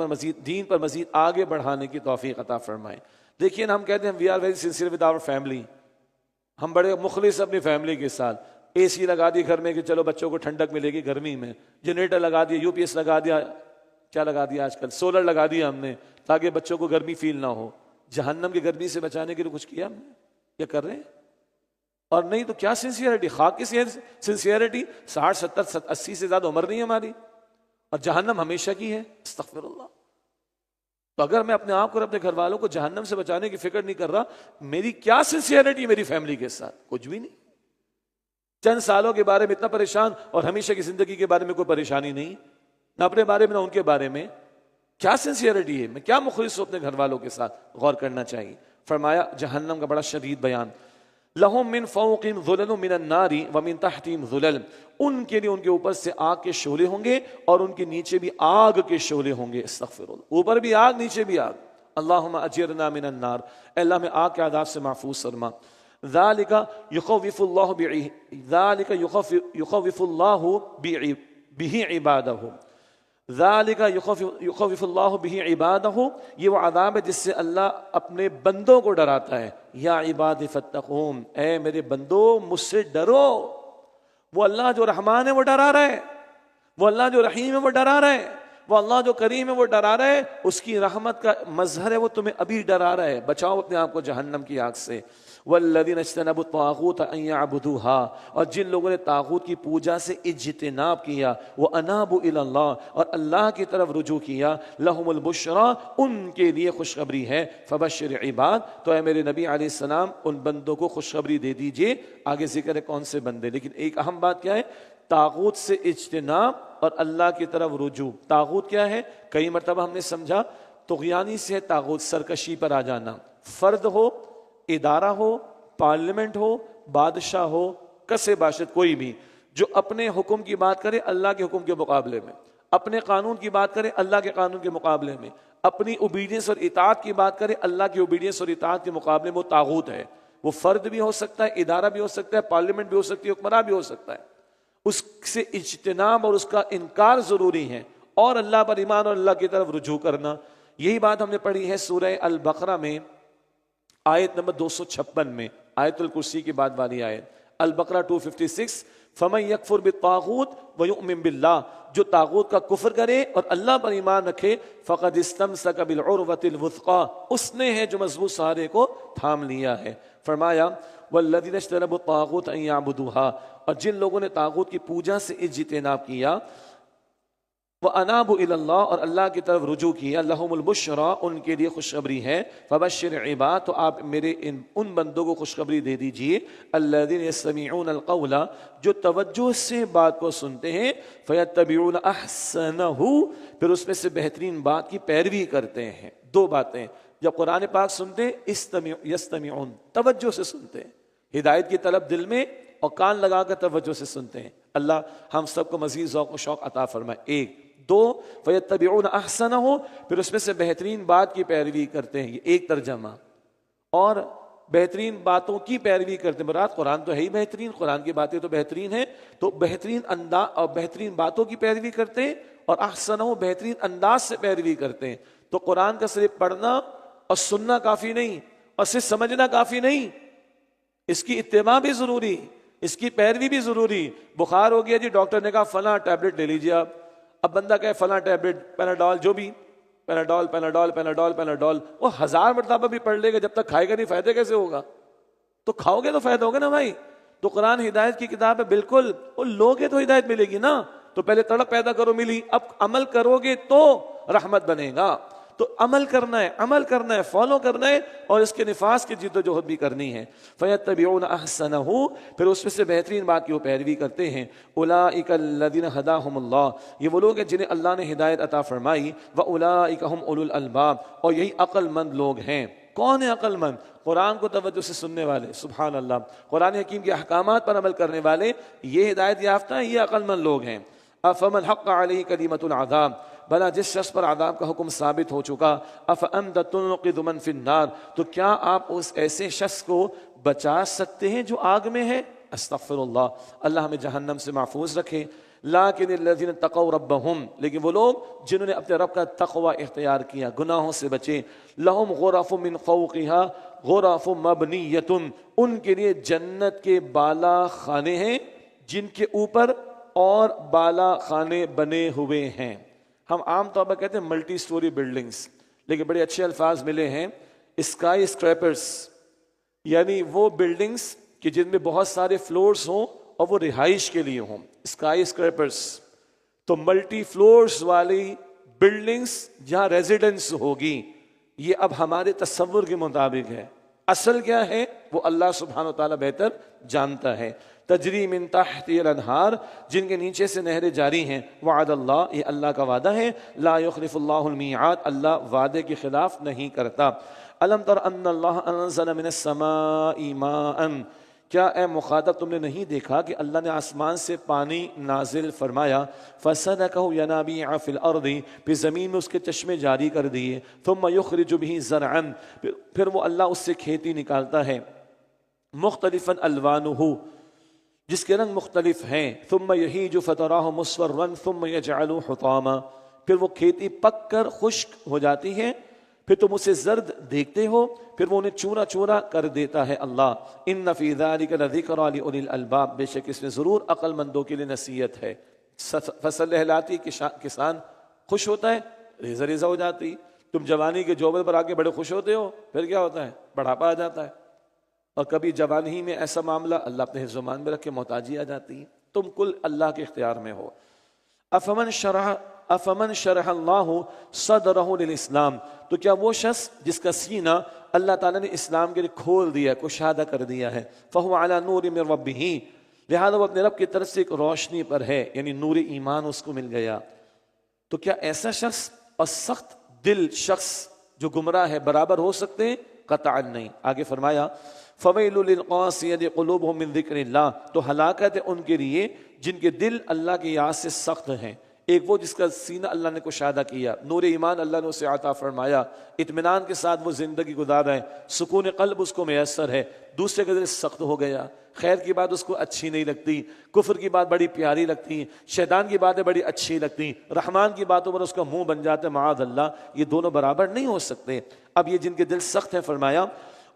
پر مزید آگے بڑھانے کی توفیق عطا فرمائے. دیکھیے نا, ہم کہتے ہیں we are very sincere with our family, ہم بڑے مخلص اپنی فیملی کے ساتھ. اے سی لگا دی گھر میں کہ چلو بچوں کو ٹھنڈک ملے گی گرمی میں, جنریٹر لگا دیا, یو پی ایس لگا دیا, کیا لگا دیا آج کل, سولر لگا دیا ہم نے تاکہ بچوں کو گرمی فیل نہ ہو. جہنم کی گرمی سے بچانے کے لیے کچھ کیا ہم نے, یا کر رہے ہیں؟ اور نہیں تو کیا سنسیئرٹی, خاک کی سنسیئرٹی. 60 70 80 سے زیادہ عمر نہیں ہماری, اور جہنم ہمیشہ کی ہے. استغفر اللہ. تو اگر میں اپنے آپ کو اور اپنے گھر والوں کو جہنم سے بچانے کی فکر نہیں کر رہا, میری کیا سنسیئرٹی میری فیملی کے ساتھ؟ کچھ بھی نہیں. چند سالوں کے بارے میں اتنا پریشان, اور ہمیشہ کی زندگی کے بارے میں کوئی پریشانی نہیں, نہ اپنے بارے میں نہ ان کے بارے میں. کیا سنسیئرٹی ہے؟ میں کیا مخلص ہوں اپنے گھر والوں کے ساتھ؟ غور کرنا چاہیے. فرمایا جہنم کا بڑا شدید بیان, لہم من فوقہم ظلل من النار ومن تحتہم ظلل, ان کے لیے ان کے اوپر سے آگ کے شعلے ہوں گے اور ان کے نیچے بھی آگ کے شعلے ہوں گے. استغفر اللہ. اوپر بھی آگ, نیچے بھی آگ. اللہم اجرنا من النار, اے اللہ میں آگ کے عذاب سے محفوظ فرما. ذالک یخوف اللہ بہ عبادہ, ذالک یخوف اللہ بہ عبادہ, یہ وہ عذاب ہے جس سے اللہ اپنے بندوں کو ڈراتا ہے. یا عباد فاتقون, اے میرے بندو مجھ سے ڈرو. وہ اللہ جو رحمان ہے وہ ڈرا رہا ہے, وہ اللہ جو رحیم ہے وہ ڈرا رہا ہے, وہ اللہ جو کریم ہے وہ ڈرا رہا ہے. اس کی رحمت کا مظہر ہے, وہ تمہیں ابھی ڈرا رہا ہے. بچاؤ اپنے آپ کو جہنم کی آگ سے. والذین اجتنبوا الطاغوت ان یعبدوها, اور جن لوگوں نے طاغوت کی پوجا سے اجتناب کیا, وانابوا الی اللہ, اور اللہ کی طرف رجوع کیا, لہم البشری, ان کے لیے خوشخبری ہے. فبشر عباد, تو اے میرے نبی علیہ السلام ان بندوں کو خوشخبری دے دیجئے. آگے ذکر ہے کون سے بندے, لیکن ایک اہم بات کیا ہے؟ طاغوت سے اجتناب اور اللہ کی طرف رجوع. طاغوت کیا ہے؟ کئی مرتبہ ہم نے سمجھا طغیانی سے طاغوت, سرکشی پر آ جانا. فرد ہو, ادارہ ہو, پارلیمنٹ ہو, بادشاہ ہو, کسے باشد کوئی بھی, جو اپنے حکم کی بات کرے اللہ کے حکم کے مقابلے میں, اپنے قانون کی بات کرے اللہ کے قانون کے مقابلے میں, اپنی اوبیڈینس اور اطاعت کی بات کرے اللہ کی اوبیڈینس اور اطاعت کے مقابلے میں, وہ طاغوت ہے. وہ فرد بھی ہو سکتا ہے, ادارہ بھی ہو سکتا ہے, پارلیمنٹ بھی ہو سکتی ہے, حکمراں بھی ہو سکتا ہے. اس سے اجتناب اور اس کا انکار ضروری ہے, اور اللہ پر ایمان اور اللہ کی طرف رجوع کرنا. یہی بات ہم نے پڑھی ہے سورہ البقرہ میں آیت نمبر 256 میں, آیت الکرسی کی بعد والی آیت, البقرہ 256. فمن یکفر بالطاغوت ویؤمن باللہ, جو طاغوت کا کفر کرے اور اللہ پر ایمان رکھے, فقد استمسک بالعروۃ الوثقی, اس نے ہے جو مضبوط سہارے کو تھام لیا ہے. فرمایا والذین اجتنبوا الطاغوت ان یعبدوها, اور جن لوگوں نے طاغوت کی پوجا سے اجتناب کیا, وَأَنَابُوا إِلَى اللَّهِ, اور اللہ کی طرف رجوع کیا, لَهُمُ الْبُشْرَىٰ, ان کے لیے خوشخبری ہے. فَبَشِّرْ عِبَادِ, تو آپ میرے ان بندوں کو خوشخبری دے دیجئے, الَّذِينَ يَسْتَمِعُونَ الْقَوْلَ, جو توجہ سے بات کو سنتے ہیں, فَيَتَّبِعُونَ أَحْسَنَهُ, پھر اس میں سے بہترین بات کی پیروی کرتے ہیں. دو باتیں, جب قرآن پاک سنتے ہیں یستمعون, توجہ سے سنتے ہیں, ہدایت کی طلب دل میں اور کان لگا کر توجہ سے سنتے ہیں. اللہ ہم سب کو مزید ذوق و شوق عطا فرمائے. ایک. دو, فَيَتَّبِعُونَ أَحْسَنَهُ, پھر اس میں سے بہترین بات کی پیروی کرتے ہیں. یہ ایک ترجمہ. اور بہترین باتوں کی پیروی کرتے ہیں, مراد قرآن تو ہے ہی بہترین, قرآن کی باتیں تو بہترین ہیں, تو بہترین انداز اور بہترین باتوں کی پیروی کرتے ہیں, اور احسنہ بہترین انداز سے پیروی کرتے ہیں. تو قرآن کا صرف پڑھنا اور سننا کافی نہیں, اور صرف سمجھنا کافی نہیں, اس کی اتباع بھی ضروری, اس کی پیروی بھی ضروری. بخار ہو گیا جی, ڈاکٹر نے کہا فلاں ٹیبلٹ لے لیجیے آپ. اب بندہ کہے فلاں ٹیبلٹ, پیناڈول, جو بھی پیناڈول پیناڈول پیناڈول پیناڈول، وہ 1000 مرتبہ بھی پڑھ لے گا، جب تک کھائے گا نہیں فائدہ کیسے ہوگا؟ تو کھاؤ گے تو فائدہ ہوگا نا بھائی۔ تو قرآن ہدایت کی کتاب ہے، بالکل وہ لوگے تو ہدایت ملے گی نا۔ تو پہلے تڑپ پیدا کرو، ملی، اب عمل کرو گے تو رحمت بنے گا۔ تو عمل کرنا ہے، عمل کرنا ہے، فالو کرنا ہے، اور اس کے نفاذ کی جد و جہد بھی کرنی ہے۔ فَيَتَّبِعُونَ أَحْسَنَهُ، پھر اس میں سے بہترین بات کی وہ پیروی کرتے ہیں۔ أُولَٰئِكَ الَّذِينَ هَدَاهُمُ اللَّهُ، یہ وہ لوگ ہیں جنہیں اللہ نے ہدایت عطا فرمائی۔ وَأُولَٰئِكَ هُمْ أُولُو الْأَلْبَابِ، اور یہی عقل مند لوگ ہیں۔ کون ہے عقل مند؟ قرآن کو توجہ سے سننے والے، سبحان اللہ، قرآن حکیم کے احکامات پر عمل کرنے والے، یہ ہدایت یافتہ ہیں، یہ عقل مند لوگ ہیں۔ أَفَمَنْ حَقَّ عَلَيْهِ كَلِمَةُ الْعَذَابِ، بھلا جس شخص پر عذاب کا حکم ثابت ہو چکا، أَفَأَنْتَ تُنْقِذُ مَنْ فِي النَّارِ، تو کیا آپ اس ایسے شخص کو بچا سکتے ہیں جو آگ میں ہے؟ استغفر اللہ، اللہ ہمیں جہنم سے محفوظ رکھے۔ لیکن الذین اتقوا ربہم، لیکن وہ لوگ جنہوں نے اپنے رب کا تقوی اختیار کیا، گناہوں سے بچے، لہم غرف من فوقہا غرف مبنیۃ، ان کے لیے جنت کے بالا خانے ہیں جن کے اوپر اور بالا خانے بنے ہوئے ہیں۔ ہم عام طور پر کہتے ہیں ملٹی سٹوری بلڈنگز، لیکن بڑے اچھے الفاظ ملے ہیں، اسکائی اسکریپرز، یعنی وہ بلڈنگز کہ جن میں بہت سارے فلورز ہوں اور وہ رہائش کے لیے ہوں، اسکائی اسکریپرز۔ تو ملٹی فلورز والی بلڈنگز جہاں ریزیڈنس ہوگی، یہ اب ہمارے تصور کے مطابق ہے، اصل کیا ہے وہ اللہ سبحانہ و تعالیٰ بہتر جانتا ہے۔ تجری من تحت الانہار، جن کے نیچے سے نہریں جاری ہیں، وعد اللہ، یہ اللہ کا وعدہ ہے، لا یخلف اللہ المیعاد، اللہ وعدے کے خلاف نہیں کرتا۔ الم تر ان اللہ انزل من السماء ماء، کیا اے مخاطب تم نے نہیں دیکھا کہ اللہ نے آسمان سے پانی نازل فرمایا، فسلکہ ینابیع فی الارض، پھر زمین میں اس کے چشمے جاری کر دیے، ثم یخرج بہ زرعا، پھر وہ اللہ اس سے کھیتی نکالتا ہے، مختلفا الوانہ، جس کے رنگ مختلف ہیں، ثم یہیج فتراہ مصفرا ثم یجعلہ حطاما، پھر وہ کھیتی پک کر خشک ہو جاتی ہے، پھر تم اسے زرد دیکھتے ہو، پھر وہ انہیں چورا چورا کر دیتا ہے اللہ۔ ان فی ذلک لذکری لأولی الالباب، بے شک اس میں ضرور عقل مندوں کے لیے نصیحت ہے۔ فصل لہلاتی کسان خوش ہوتا ہے، ریزہ ریزہ ہو جاتی، تم جوانی کے جوبل پر آ کے بڑے خوش ہوتے ہو، پھر کیا ہوتا ہے؟ بڑھاپا آ جاتا ہے، اور کبھی جوانی ہی میں ایسا معاملہ اللہ اپنے حفظ و امان میں رکھ کے محتاجی آ جاتی ہے۔ تم کل اللہ کے اختیار میں ہو۔ افمن شرح اللہ صدرہ للاسلام، تو کیا وہ شخص جس کا سینہ اللہ تعالیٰ نے اسلام کے لیے کھول دیا، کشادہ کر دیا ہے، فہو علی نور من ربہ، لہذا وہ اپنے رب کی طرف سے ایک روشنی پر ہے، یعنی نور ایمان اس کو مل گیا۔ تو کیا ایسا شخص اور سخت دل شخص جو گمراہ ہے برابر ہو سکتے ہیں؟ قطعا نہیں۔ آگے فرمایا فویل للقاسیۃ قلوبہم من ذکر اللہ، تو ہلاکت ہے ان کے لیے جن کے دل اللہ کی یاد سے سخت ہیں۔ ایک وہ جس کا سینہ اللہ نے کشادہ کیا، نور ایمان اللہ نے اسے عطا فرمایا، اطمینان کے ساتھ وہ زندگی گزارا ہے، سکون قلب اس کو میسر ہے۔ دوسرے کا دل سخت ہو گیا، خیر کی بات اس کو اچھی نہیں لگتی، کفر کی بات بڑی پیاری لگتی، شیطان کی باتیں بڑی اچھی لگتی، رحمان کی باتوں پر اس کا منہ بن جاتا ہے، معاذ اللہ، یہ دونوں برابر نہیں ہو سکتے۔ اب یہ جن کے دل سخت ہیں، فرمایا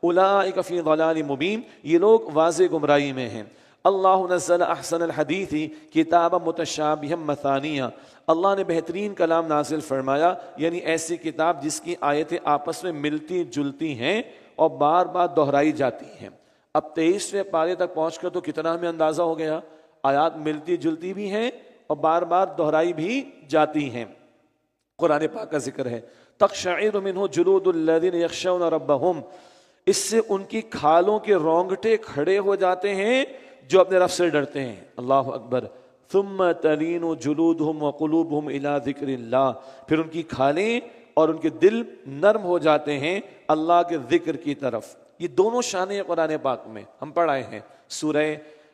اولئک فی ضلال مبین، یہ لوگ واضح گمراہی میں ہیں۔ اللہ نزل احسن الحدیث کتابا متشابہا مثانیہ، اللہ نے بہترین کلام نازل فرمایا، یعنی ایسی کتاب جس کی آیتیں آپس میں ملتی جلتی ہیں اور بار بار دہرائی جاتی ہیں۔ اب 23ویں پارے تک پہنچ کر تو کتنا ہمیں اندازہ ہو گیا، آیات ملتی جلتی بھی ہیں اور بار بار دہرائی بھی جاتی ہیں۔ قرآن پاک کا ذکر ہے، تقشعر منہ جلود الذین یخشون ربہم، اس سے ان کی کھالوں کے رونگٹے کھڑے ہو جاتے ہیں جو اپنے رب سے ڈرتے ہیں۔ اللہ اکبر۔ ثم تلین جلودہم وقلوبہم الی ذکر اللہ، پھر ان کی کھالیں اور ان کے دل نرم ہو جاتے ہیں اللہ کے ذکر کی طرف۔ یہ دونوں شانیں قرآن پاک میں ہم پڑھ آئے ہیں۔ سورہ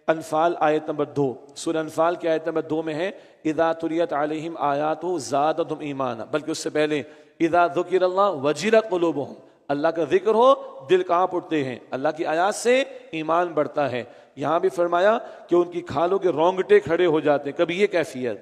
انفال آیت نمبر 2، سورہ انفال کی آیت نمبر 2 میں ہے اذا تلیت علیہم آیاتہ زادتہم ایمانا، بلکہ اس سے پہلے اذا ذکر اللہ وجلت قلوبہم، اللہ کا ذکر ہو دل کانپ اٹھتے ہیں، اللہ کی آیات سے ایمان بڑھتا ہے۔ یہاں بھی فرمایا کہ ان کی کھالوں کے رونگٹے کھڑے ہو جاتے ہیں، کبھی یہ کیفیت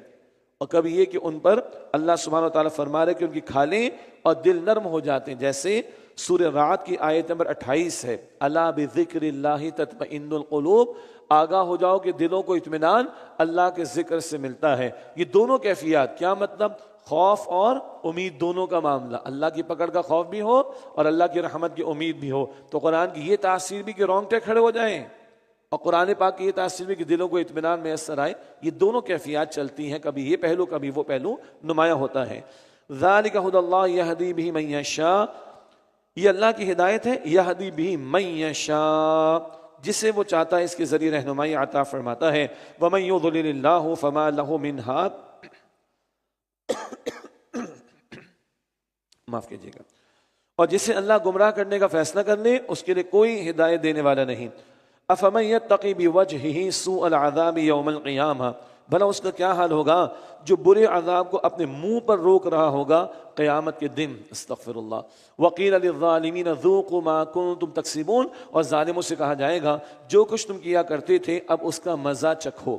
اور کبھی یہ کہ ان پر اللہ سبحانہ و تعالیٰ فرما رہے کہ ان کی کھالیں اور دل نرم ہو جاتے ہیں، جیسے سورہ رعد کی آیت نمبر 28 ہے، الا بذکر اللہ تطمئن القلوب، آگاہ ہو جاؤ کہ دلوں کو اطمینان اللہ کے ذکر سے ملتا ہے۔ یہ دونوں کیفیات، کیا مطلب؟ خوف اور امید دونوں کا معاملہ، اللہ کی پکڑ کا خوف بھی ہو اور اللہ کی رحمت کی امید بھی ہو۔ تو قرآن کی یہ تاثیر بھی کہ رونگٹے کھڑے ہو جائیں، اور قرآن پاک کی یہ تاثیر بھی کہ دلوں کو اطمینان میسر آئے۔ یہ دونوں کیفیات چلتی ہیں، کبھی یہ پہلو کبھی وہ پہلو نمایاں ہوتا ہے۔ ذالک ھدی اللہ یہدی بہ من یشاء، یہ اللہ کی ہدایت ہے، یہدی بہ من یشاء، جسے وہ چاہتا ہے اس کے ذریعے رہنمائی عطا فرماتا ہے۔ ومن یضلل اللہ فما لہ من ہاد، معاف کیجیے گا، اور جسے اللہ گمراہ کرنے کا فیصلہ کر لے اس کے لیے کوئی ہدایت دینے والا نہیں۔ افمن یتقی بوجہہ سوء العذاب یوم القیامہ، بھلا اس کا کیا حال ہوگا جو برے عذاب کو اپنے منہ پر روک رہا ہوگا قیامت کے دن۔ استغفر اللہ۔ وقیل للظالمین ذوقوا ما کنتم تکسبون، اور ظالموں سے کہا جائے گا جو کچھ تم کیا کرتے تھے اب اس کا مزہ چکھو۔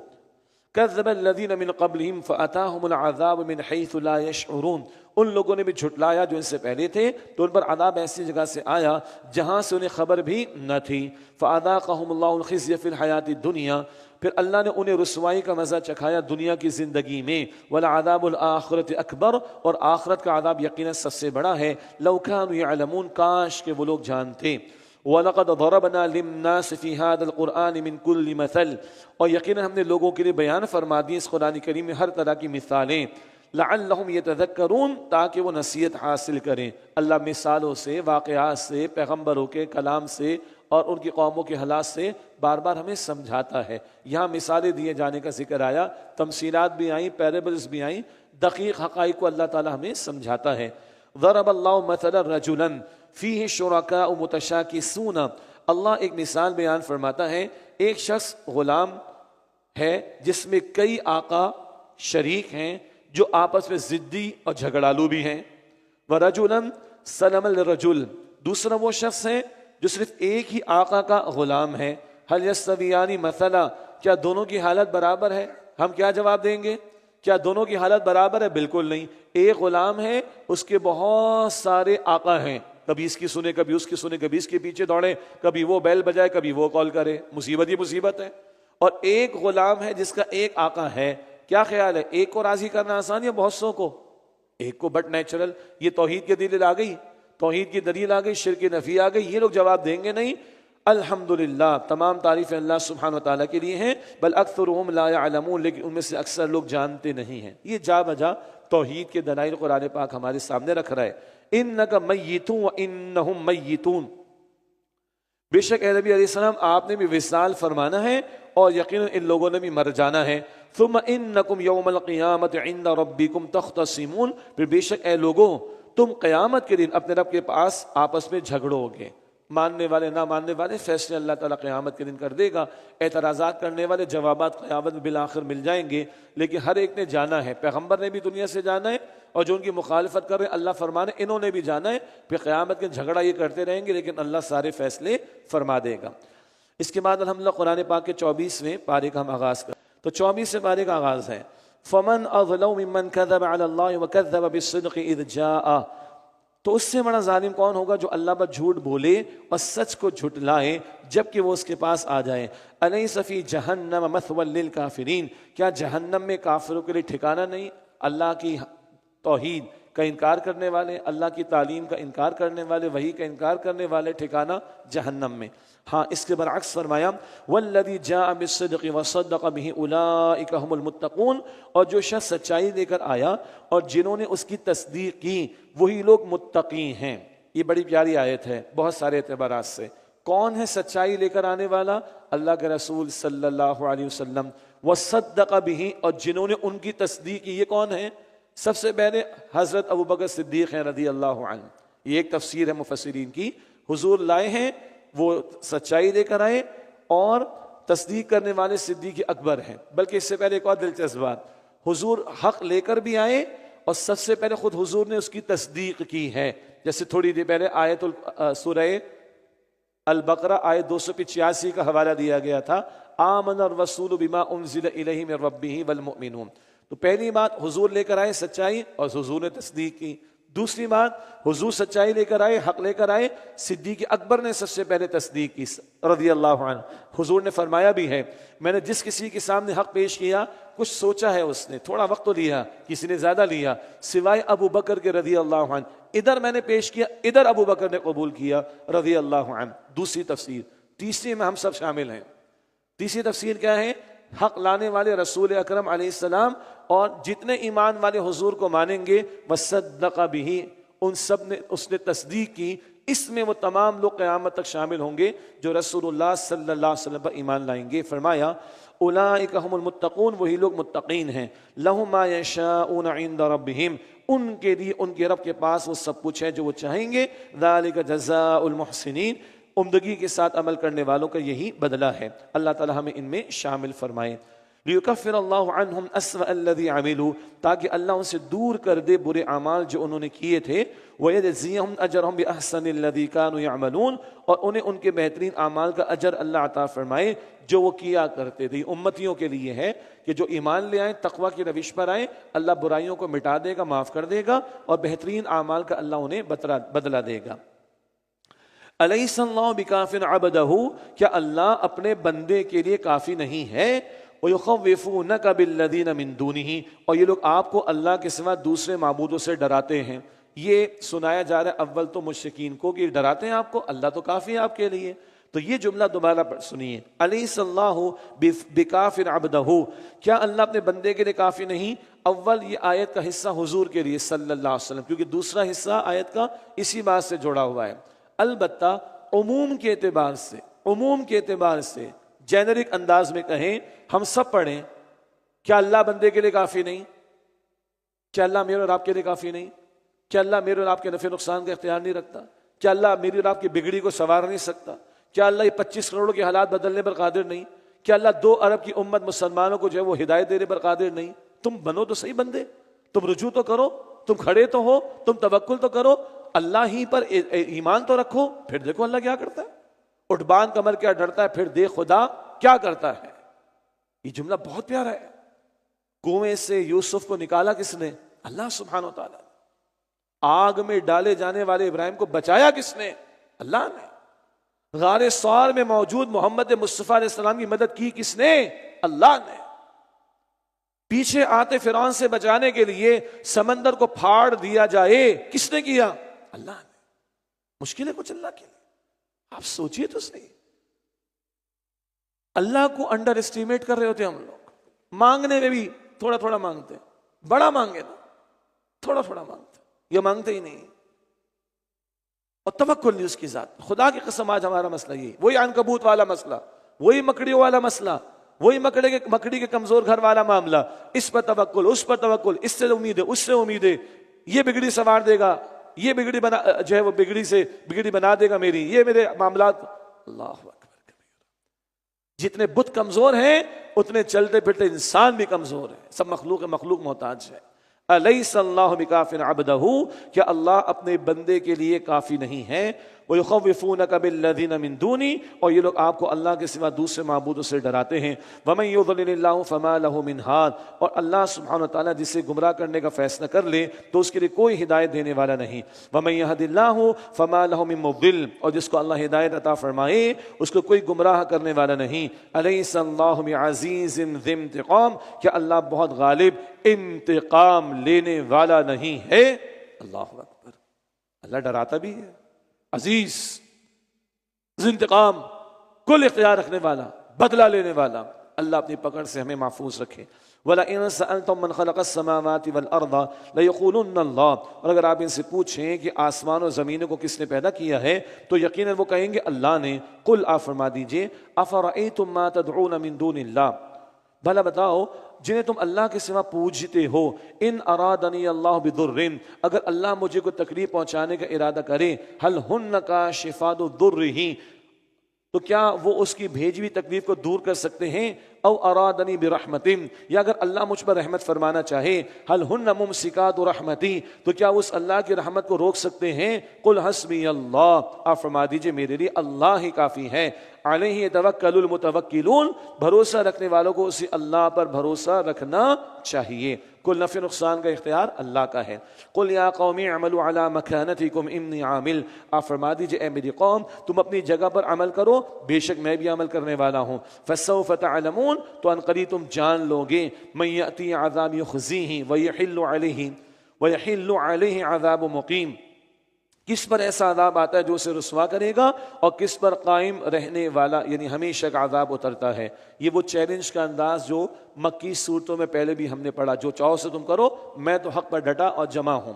کذب الذین من قبلہم فاتاہم العذاب من حیث لا یشعرون، ان لوگوں نے بھی جھٹلایا جو ان سے پہلے تھے تو ان پر عذاب ایسی جگہ سے آیا جہاں سے انہیں خبر بھی نہ تھی۔ فاذاقہم اللہ الخزی فی الحیاۃ الدنیا، پھر اللہ نے انہیں رسوائی کا مزہ چکھایا دنیا کی زندگی میں۔ وَلَعَذَابُ الْآخِرَةِ أَكْبَرُ، اور آخرت کا عذاب یقیناً سب سے بڑا ہے۔ لَوْ كَانُوا يَعْلَمُونَ، کاش کہ وہ لوگ جانتے۔ وَلَقَدْ ضَرَبْنَا لِلنَّاسِ فِي هَذَا الْقُرْآنِ مِنْ كُلِّ مَثَلٍ، اور یقیناً ہم نے لوگوں کے لیے بیان فرما دی اس قرآن کریم میں ہر طرح کی مثالیں۔ لَعَلَّهُمْ يَتَذَكَّرُونَ، تاکہ وہ نصیحت حاصل کریں۔ اللہ مثالوں سے، واقعات سے، پیغمبروں کے کلام سے اور ان کی قوموں کے حالات سے بار بار ہمیں سمجھاتا ہے۔ یہاں مثالیں دیے جانے کا ذکر آیا، تمثیلات بھی آئیں، پیرابلز بھی آئیں، دقیق حقائق کو اللہ تعالی ہمیں سمجھاتا ہے۔ ضرب اللہ مثلا رجلا فیہ شرکاء متشاکسون، اللہ ایک مثال بیان فرماتا ہے، ایک شخص غلام ہے جس میں کئی آقا شریک ہیں جو آپس میں ضدی اور جھگڑالو بھی ہیں۔ ورجلا سلما لرجل، دوسرا وہ شخص ہے جو صرف ایک ہی آقا کا غلام ہے۔ هل یستویان مثلا، کیا دونوں کی حالت برابر ہے؟ ہم کیا جواب دیں گے؟ کیا دونوں کی حالت برابر ہے؟ بالکل نہیں۔ ایک غلام ہے، اس کے بہت سارے آقا ہیں، کبھی اس کی سنے، کبھی اس کی سنے، کبھی اس کے پیچھے دوڑے، کبھی وہ بیل بجائے، کبھی وہ کال کرے، مصیبت ہی مصیبت ہے۔ اور ایک غلام ہے جس کا ایک آقا ہے۔ کیا خیال ہے، ایک کو راضی کرنا آسان یا بہت سو کو؟ ایک کو، بٹ نیچرل۔ یہ توحید کی دلیل آ گئی، توحید کی دلیل آ گئی، شرک نفی آ گئی، یہ لوگ جواب دیں گے نہیں۔ الحمدللہ، تمام تعریفیں اللہ سبحانہ وتعالیٰ کے لیے ہیں، بل اکثرهم لا يعلمون، لیکن ان میں سے اکثر لوگ جانتے نہیں ہیں۔ یہ جا بجا توحید کے دلائل قرآن پاک ہمارے سامنے رکھ رہا ہے۔ انک میت وانہم میتون، بے شک اے نبی علیہ السلام آپ نے بھی وصال فرمانا ہے اور یقیناً ان لوگوں نے بھی مر جانا ہے۔ ثم انکم یوم القیامت عند ربکم تختصمون، پھر بے شک اے لوگوں تم قیامت کے دن اپنے رب کے پاس آپس میں جھگڑو گے۔ ماننے والے نہ ماننے والے فیصلے اللہ تعالیٰ قیامت کے دن کر دے گا، اعتراضات کرنے والے جوابات قیامت میں بالآخر مل جائیں گے، لیکن ہر ایک نے جانا ہے، پیغمبر نے بھی دنیا سے جانا ہے اور جو ان کی مخالفت کر رہے ہیں اللہ فرمانے انہوں نے بھی جانا ہے، پھر قیامت کے جھگڑا یہ کرتے رہیں گے لیکن اللہ سارے فیصلے فرما دے گا۔ اس کے بعد الحمدللہ قرآن پاک کے 24ویں پارے کا ہم آغاز کریں تو 24ویں پارے کا آغاز ہے فَمَنْ أَظْلَمُ مِمَّنْ كَذَبَ عَلَى اللَّهِ وَكَذَّبَ بِالصِّدْقِ إِذْ جَاءَ، تو اس سے بڑا ظالم کون ہوگا جو اللہ پر جھوٹ بولے اور سچ کو جھٹلائے جبکہ وہ اس کے پاس آ جائے۔ أَلَيْسَ فِي جَهَنَّمَ مَثْوًى لِلْكَافِرِينَ، کیا جہنم میں کافروں کے لیے ٹھکانہ نہیں؟ اللہ کی توحید کا انکار کرنے والے، اللہ کی تعلیم کا انکار کرنے والے، وحی کا انکار کرنے والے ٹھکانہ جہنم میں۔ ہاں اس کے برعکس فرمایا والذی جاء بالصدق وصدق به اولئک هم المتقون، اور جو شخص سچائی لے کر آیا اور جنہوں نے اس کی تصدیق کی وہی لوگ متقی ہیں۔ یہ بڑی پیاری آیت ہے بہت سارے اعتبارات سے۔ کون ہے سچائی لے کر آنے والا؟ اللہ کے رسول صلی اللہ علیہ وسلم۔ وصدق به، اور جنہوں نے ان کی تصدیق کی، یہ کون ہے؟ سب سے پہلے حضرت ابوبکر صدیق ہیں رضی اللہ عنہ۔ یہ ایک تفسیر ہے مفسرین کی، حضور لائے ہیں، وہ سچائی لے کر آئے اور تصدیق کرنے والے صدیق اکبر ہیں۔ بلکہ اس سے پہلے ایک اور دلچسپ بات، حضور حق لے کر بھی آئے اور سب سے پہلے خود حضور نے اس کی تصدیق کی ہے۔ جیسے تھوڑی دیر پہلے آیت سورہ البقرہ آیت 285 کا حوالہ دیا گیا تھا، آمن الرسول بما انزل الیہ من ربہ والمؤمنون۔ تو پہلی بات حضور لے کر آئے سچائی اور حضور نے تصدیق کی۔ دوسری بات، حضور سچائی لے کر آئے، حق لے کر آئے، صدیق اکبر نے سب سے پہلے تصدیق کی رضی اللہ عنہ۔ حضور نے فرمایا بھی ہے، میں نے جس کسی کے سامنے حق پیش کیا، کچھ سوچا ہے اس نے، تھوڑا وقت تو لیا، کسی نے زیادہ لیا، سوائے ابو بکر کے رضی اللہ عنہ، ادھر میں نے پیش کیا، ادھر ابو بکر نے قبول کیا رضی اللہ عنہ۔ دوسری تفسیر، تیسری میں ہم سب شامل ہیں۔ تیسری تفسیر کیا ہے؟ حق لانے والے رسول اکرم علیہ السلام اور جتنے ایمان والے حضور کو مانیں گے، وصدق بہ، ان سب نے اس نے تصدیق کی، اس میں وہ تمام لوگ قیامت تک شامل ہوں گے جو رسول اللہ صلی اللہ علیہ وسلم پر ایمان لائیں گے۔ فرمایا اولئک هم المتقون، وہی لوگ متقین ہیں، لہم ما یشاءون عند ربہم، ان کے لیے ان کے رب کے پاس وہ سب کچھ ہے جو وہ چاہیں گے، ذالک جزاء المحسنین، عمدگی کے ساتھ عمل کرنے والوں کا یہی بدلہ ہے۔ اللہ تعالی ہمیں ان میں شامل فرمائے۔ لیکفر اللہ عنہم اسوأ الذی عملوا، تاکہ اللہ ان سے دور کر دے برے اعمال جو انہوں نے کیے تھے، ویجزیہم اجرہم باحسن الذی کانوا یعملون، اور انہیں ان کے بہترین اعمال کا اجر اللہ عطا فرمائے جو وہ کیا کرتے تھے۔ امتیوں کے لیے ہے کہ جو ایمان لے آئیں، تقوی کی روش پر آئیں، اللہ برائیوں کو مٹا دے گا، معاف کر دے گا، اور بہترین اعمال کا اللہ انہیں بدلہ دے گا۔ الیس اللہ بکاف عبدہ، کیا اللہ اپنے بندے کے لیے کافی نہیں ہے؟ وَيُخَوِّفُونَكَ بِالَّذِينَ مِن دُونِهِ، اور یہ لوگ آپ کو اللہ کے سوا دوسرے معبودوں سے ڈراتے ہیں۔ یہ سنایا جا رہا ہے اول تو مشرکین کو کہ ڈراتے ہیں آپ کو، اللہ تو کافی ہے آپ کے لیے۔ تو یہ جملہ دوبارہ سنیے، الیس اللہ بکاف عبدہ، کیا اللہ اپنے بندے کے لیے کافی نہیں؟ اول یہ آیت کا حصہ حضور کے لیے صلی اللہ علیہ وسلم، کیونکہ دوسرا حصہ آیت کا اسی بات سے جڑا ہوا ہے۔ البتہ عموم کے اعتبار سے جینرک انداز میں کہیں، ہم سب پڑھیں، کیا اللہ بندے کے لیے کافی نہیں؟ کیا اللہ میرے اور آپ کے لیے کافی نہیں؟ کیا اللہ میرے اور آپ کے نفع نقصان کا اختیار نہیں رکھتا؟ کیا اللہ میری اور آپ کی بگڑی کو سنوار نہیں سکتا؟ کیا اللہ یہ 25 کروڑ کے حالات بدلنے پر قادر نہیں؟ کیا اللہ 2 ارب کی امت مسلمانوں کو جو ہے وہ ہدایت دینے پر قادر نہیں؟ تم بنو تو صحیح بندے، تم رجوع تو کرو، تم کھڑے تو ہو، تم توکل تو کرو، اللہ ہی پر ایمان تو رکھو، پھر دیکھو اللہ کیا کرتا ہے۔ اٹھ باندھ کمر کیا ڈرتا ہے، پھر دیکھ خدا کیا کرتا ہے۔ یہ جملہ بہت پیارا ہے۔ کنویں سے یوسف کو نکالا کس نے؟ اللہ سبحانہ و تعالی۔ آگ میں ڈالے جانے والے ابراہیم کو بچایا کس نے؟ اللہ نے۔ غار ثور میں موجود محمد مصطفیٰ علیہ السلام کی مدد کی کس نے؟ اللہ نے۔ پیچھے آتے فرعون سے بچانے کے لیے سمندر کو پھاڑ دیا جائے، کس نے کیا؟ اللہ نے۔ مشکل ہے کچھ اللہ کے لیے؟ آپ سوچئے تو صحیح۔ اللہ کو انڈر اسٹیمیٹ کر رہے ہوتے ہم لوگ، مانگنے میں بھی تھوڑا تھوڑا مانگتے ہیں، بڑا مانگے نا تھوڑا تھوڑا مانگتے، یہ مانگتے ہی نہیں، اور توکل نہیں اس کی ذات۔ خدا کی قسم آج ہمارا مسئلہ یہی، وہی عنکبوت والا مسئلہ، وہی مکڑیوں والا مسئلہ، وہی مکڑی کے کمزور گھر والا معاملہ، اس پر توکل، اس پر توکل، اس سے امید ہے، اس سے امید ہے، یہ بگڑی سنوار دے گا، یہ بگڑی بنا جو ہے وہ بگڑی بنا دے گا میری، یہ میرے معاملات۔ اللہ اکبر۔ جتنے بت کمزور ہیں اتنے چلتے پھرتے انسان بھی کمزور ہے، سب مخلوق محتاج ہے۔ الیس اللہ بکاف عبدہ، کیا اللہ اپنے بندے کے لیے کافی نہیں ہے؟ وَيُخَوِّفُونَكَ بِالَّذِينَ مِن دُونِهِ، اور یہ لوگ آپ کو اللہ کے سوا دوسرے معبودوں سے ڈراتے ہیں۔ وَمَن يُضْلِلِ اللَّهُ فَمَا لَهُ مِنْ هَادٍ، اور اللہ سبحانہ وتعالیٰ جسے گمراہ کرنے کا فیصلہ کر لے تو اس کے لیے کوئی ہدایت دینے والا نہیں۔ وَمَن يَهْدِ اللَّهُ فَمَا لَهُ مِن مُضِلٍّ، اور جس کو اللہ ہدایت عطا فرمائے اس کو کوئی گمراہ کرنے والا نہیں۔ الیس اللہ بعزیز ذی انتقام، کیا اللہ بہت غالب انتقام لینے والا نہیں ہے؟ اللہ اکبر۔ اللہ ڈراتا بھی ہے، عزیز، انتقام، کل اختیار رکھنے والا، بدلہ لینے والا۔ اللہ اپنی پکڑ سے ہمیں محفوظ رکھے۔ وَلَئِن سَأَلْتُم مَّن خَلَقَ السَّمَاوَاتِ وَالْأَرْضَ لَيَقُولُنَّ اللَّهُ، اور اگر آپ ان سے پوچھیں کہ آسمان اور زمینوں کو کس نے پیدا کیا ہے تو یقیناً وہ کہیں گے اللہ نے۔ قل، آپ فرما دیجئے، أَفَرَأَيْتُم مَّا تَدْعُونَ مِن دُونِ اللَّهِ، بھلا بتاؤ جنہیں تم اللہ کے سوا پوجتے ہو، ان ارادنی اللہ بضر، اگر اللہ مجھے کوئی تکلیف پہنچانے کا ارادہ کرے، هل هن کاشفات ضرہ، تو کیا وہ اس کی بھیجی ہوئی تکلیف کو دور کر سکتے ہیں؟ او ارادنی برحمتن، یا اگر اللہ مجھ پر رحمت فرمانا چاہے، هل هن ممسکات رحمتی، تو کیا اس اللہ کی رحمت کو روک سکتے ہیں؟ قل حسبی اللہ، آپ فرما دیجئے میرے لیے اللہ ہی کافی ہے، علیہ یتوکل المتوکلون، بھروسہ رکھنے والوں کو اسی اللہ پر بھروسہ رکھنا چاہیے۔ کل نفع نقصان کا اختیار اللہ کا ہے۔ قل یا قوم اعملوا علی مکانتکم انی عامل، آپ فرما دیجئے اے میری قوم تم اپنی جگہ پر عمل کرو، بے شک میں بھی عمل کرنے والا ہوں۔ فسوف تعلمون، تو ان قریب تم جان لو گے، من یأتی عذاب یخزیہ ویحل علیہ عذاب مقیم، کس پر ایسا عذاب آتا ہے جو اسے رسوا کرے گا، اور کس پر قائم رہنے والا یعنی ہمیشہ کا عذاب اترتا ہے۔ یہ وہ چیلنج کا انداز جو مکی صورتوں میں پہلے بھی ہم نے پڑھا، جو چاہو سے تم کرو، میں تو حق پر ڈٹا اور جمع ہوں۔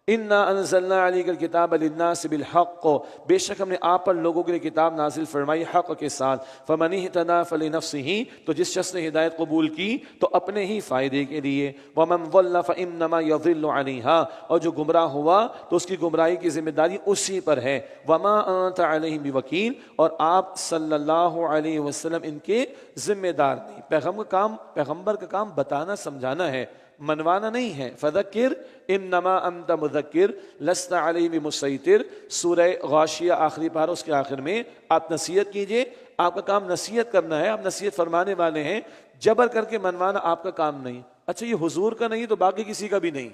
انا انزلنا علیک الکتاب للناس بالحق، بے شک ہم نے آپ پر لوگوں کے لیے کتاب نازل فرمائی حق کے ساتھ۔ فمن اہتدی فلنفسہ، تو جس شخص نے ہدایت قبول کی تو اپنے ہی فائدے کے لیے۔ ومن ضل فانما یضل علیہا، اور جو گمراہ ہوا تو اس کی گمراہی کی ذمہ داری اسی پر ہے۔ وما انت علیہم بوکیل، اور آپ صلی اللہ علیہ وسلم ان کے ذمہ دار نہیں۔ پیغمبر کا کام بتانا سمجھانا ہے، منوانا نہیں ہے۔ فذکر انما انت مذکر لست علیہم بمسیطر، سورہ غاشیہ آخری پارہ اس کے آخر میں آپ نصیحت کیجئے، آپ کا کام نصیحت کرنا ہے، آپ نصیحت فرمانے والے ہیں، جبر کر کے منوانا آپ کا کام نہیں۔ اچھا یہ حضور کا نہیں تو باقی کسی کا بھی نہیں۔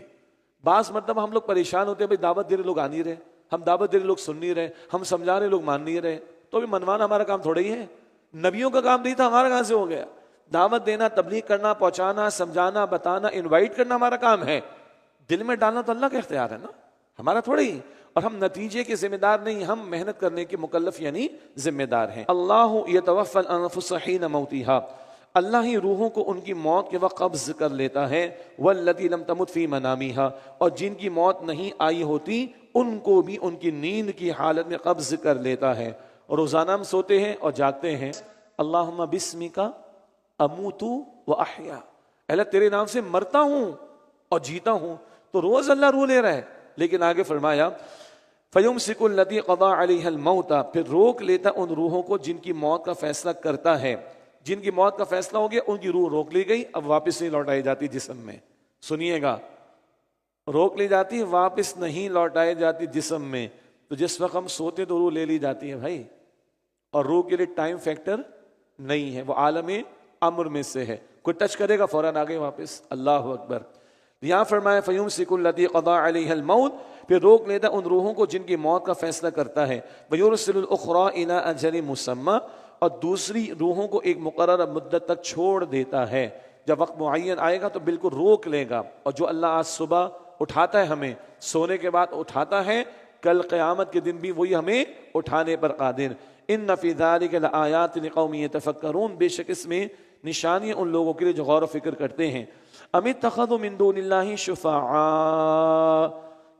بعض مرتبہ ہم لوگ پریشان ہوتے ہیں، بھائی دعوت دے رہے لوگ آ نہیں رہے، ہم دعوت دے رہے لوگ سن نہیں رہے، ہم سمجھا رہے لوگ مان نہیں رہے، تو بھی منوانا ہمارا کام تھوڑا ہی ہے؟ نبیوں کا کام نہیں تھا، ہمارا کہاں سے ہو گیا؟ دعوت دینا، تبلیغ کرنا، پہنچانا، سمجھانا، بتانا، انوائٹ کرنا ہمارا کام ہے، دل میں ڈالنا تو اللہ کا اختیار ہے نا، ہمارا تھوڑی ہی۔ اور ہم نتیجے کے ذمہ دار نہیں، ہم محنت کرنے کے مکلف یعنی ذمہ دار ہیں۔ اللہ یتوفی الانفس حین موتہا، اللہ ہی روحوں کو ان کی موت کے وقت قبض کر لیتا ہے۔ واللتی لم تمت فی منامہا، اور جن کی موت نہیں آئی ہوتی ان کو بھی ان کی نیند کی حالت میں قبض کر لیتا ہے۔ اور روزانہ ہم سوتے ہیں اور جاگتے ہیں، اللہم بسمک اموت و احیا، اللہ تیرے نام سے مرتا ہوں اور جیتا ہوں، تو روز اللہ روح لے رہا ہے۔ لیکن آگے فرمایا فیمسک التی قضا علیہ الموت، پھر روک لیتا ان روحوں کو جن کی موت کا فیصلہ کرتا ہے۔ جن کی موت کا فیصلہ ہو گیا ان کی روح روک لی گئی، اب واپس نہیں لوٹائی جاتی جسم میں۔ سنیے گا، روک لی جاتی واپس نہیں لوٹائی جاتی جسم میں۔ تو جس وقت ہم سوتے تو روح لے لی جاتی ہے بھائی، اور روح کے لیے ٹائم فیکٹر نہیں ہے، وہ عالم امر میں سے ہے، کوئی ٹچ کرے گا فوراً آگے واپس۔ اللہ اکبر۔ یہاں فرمایا فیمسک التی قضا علیہ الموت، پھر روک لیتا ان روحوں کو جن کی موت کا فیصلہ کرتا ہے۔ ویرسل الاخری الی اجل مسمی، اور دوسری روحوں کو ایک مقررہ مدت تک چھوڑ دیتا ہے، جب وقت معین آئے گا تو بالکل روک لے گا۔ اور جو اللہ آج صبح اٹھاتا ہے ہمیں، سونے کے بعد اٹھاتا ہے، کل قیامت کے دن بھی وہی ہمیں اٹھانے پر قادر۔ ان فی ذلک لآیات لقوم یتفکرون، بے شک اس میں نشانی ان لوگوں کے لیے جو غور و فکر کرتے ہیں۔ ام اتخذوا من دون اللہ شفعاء،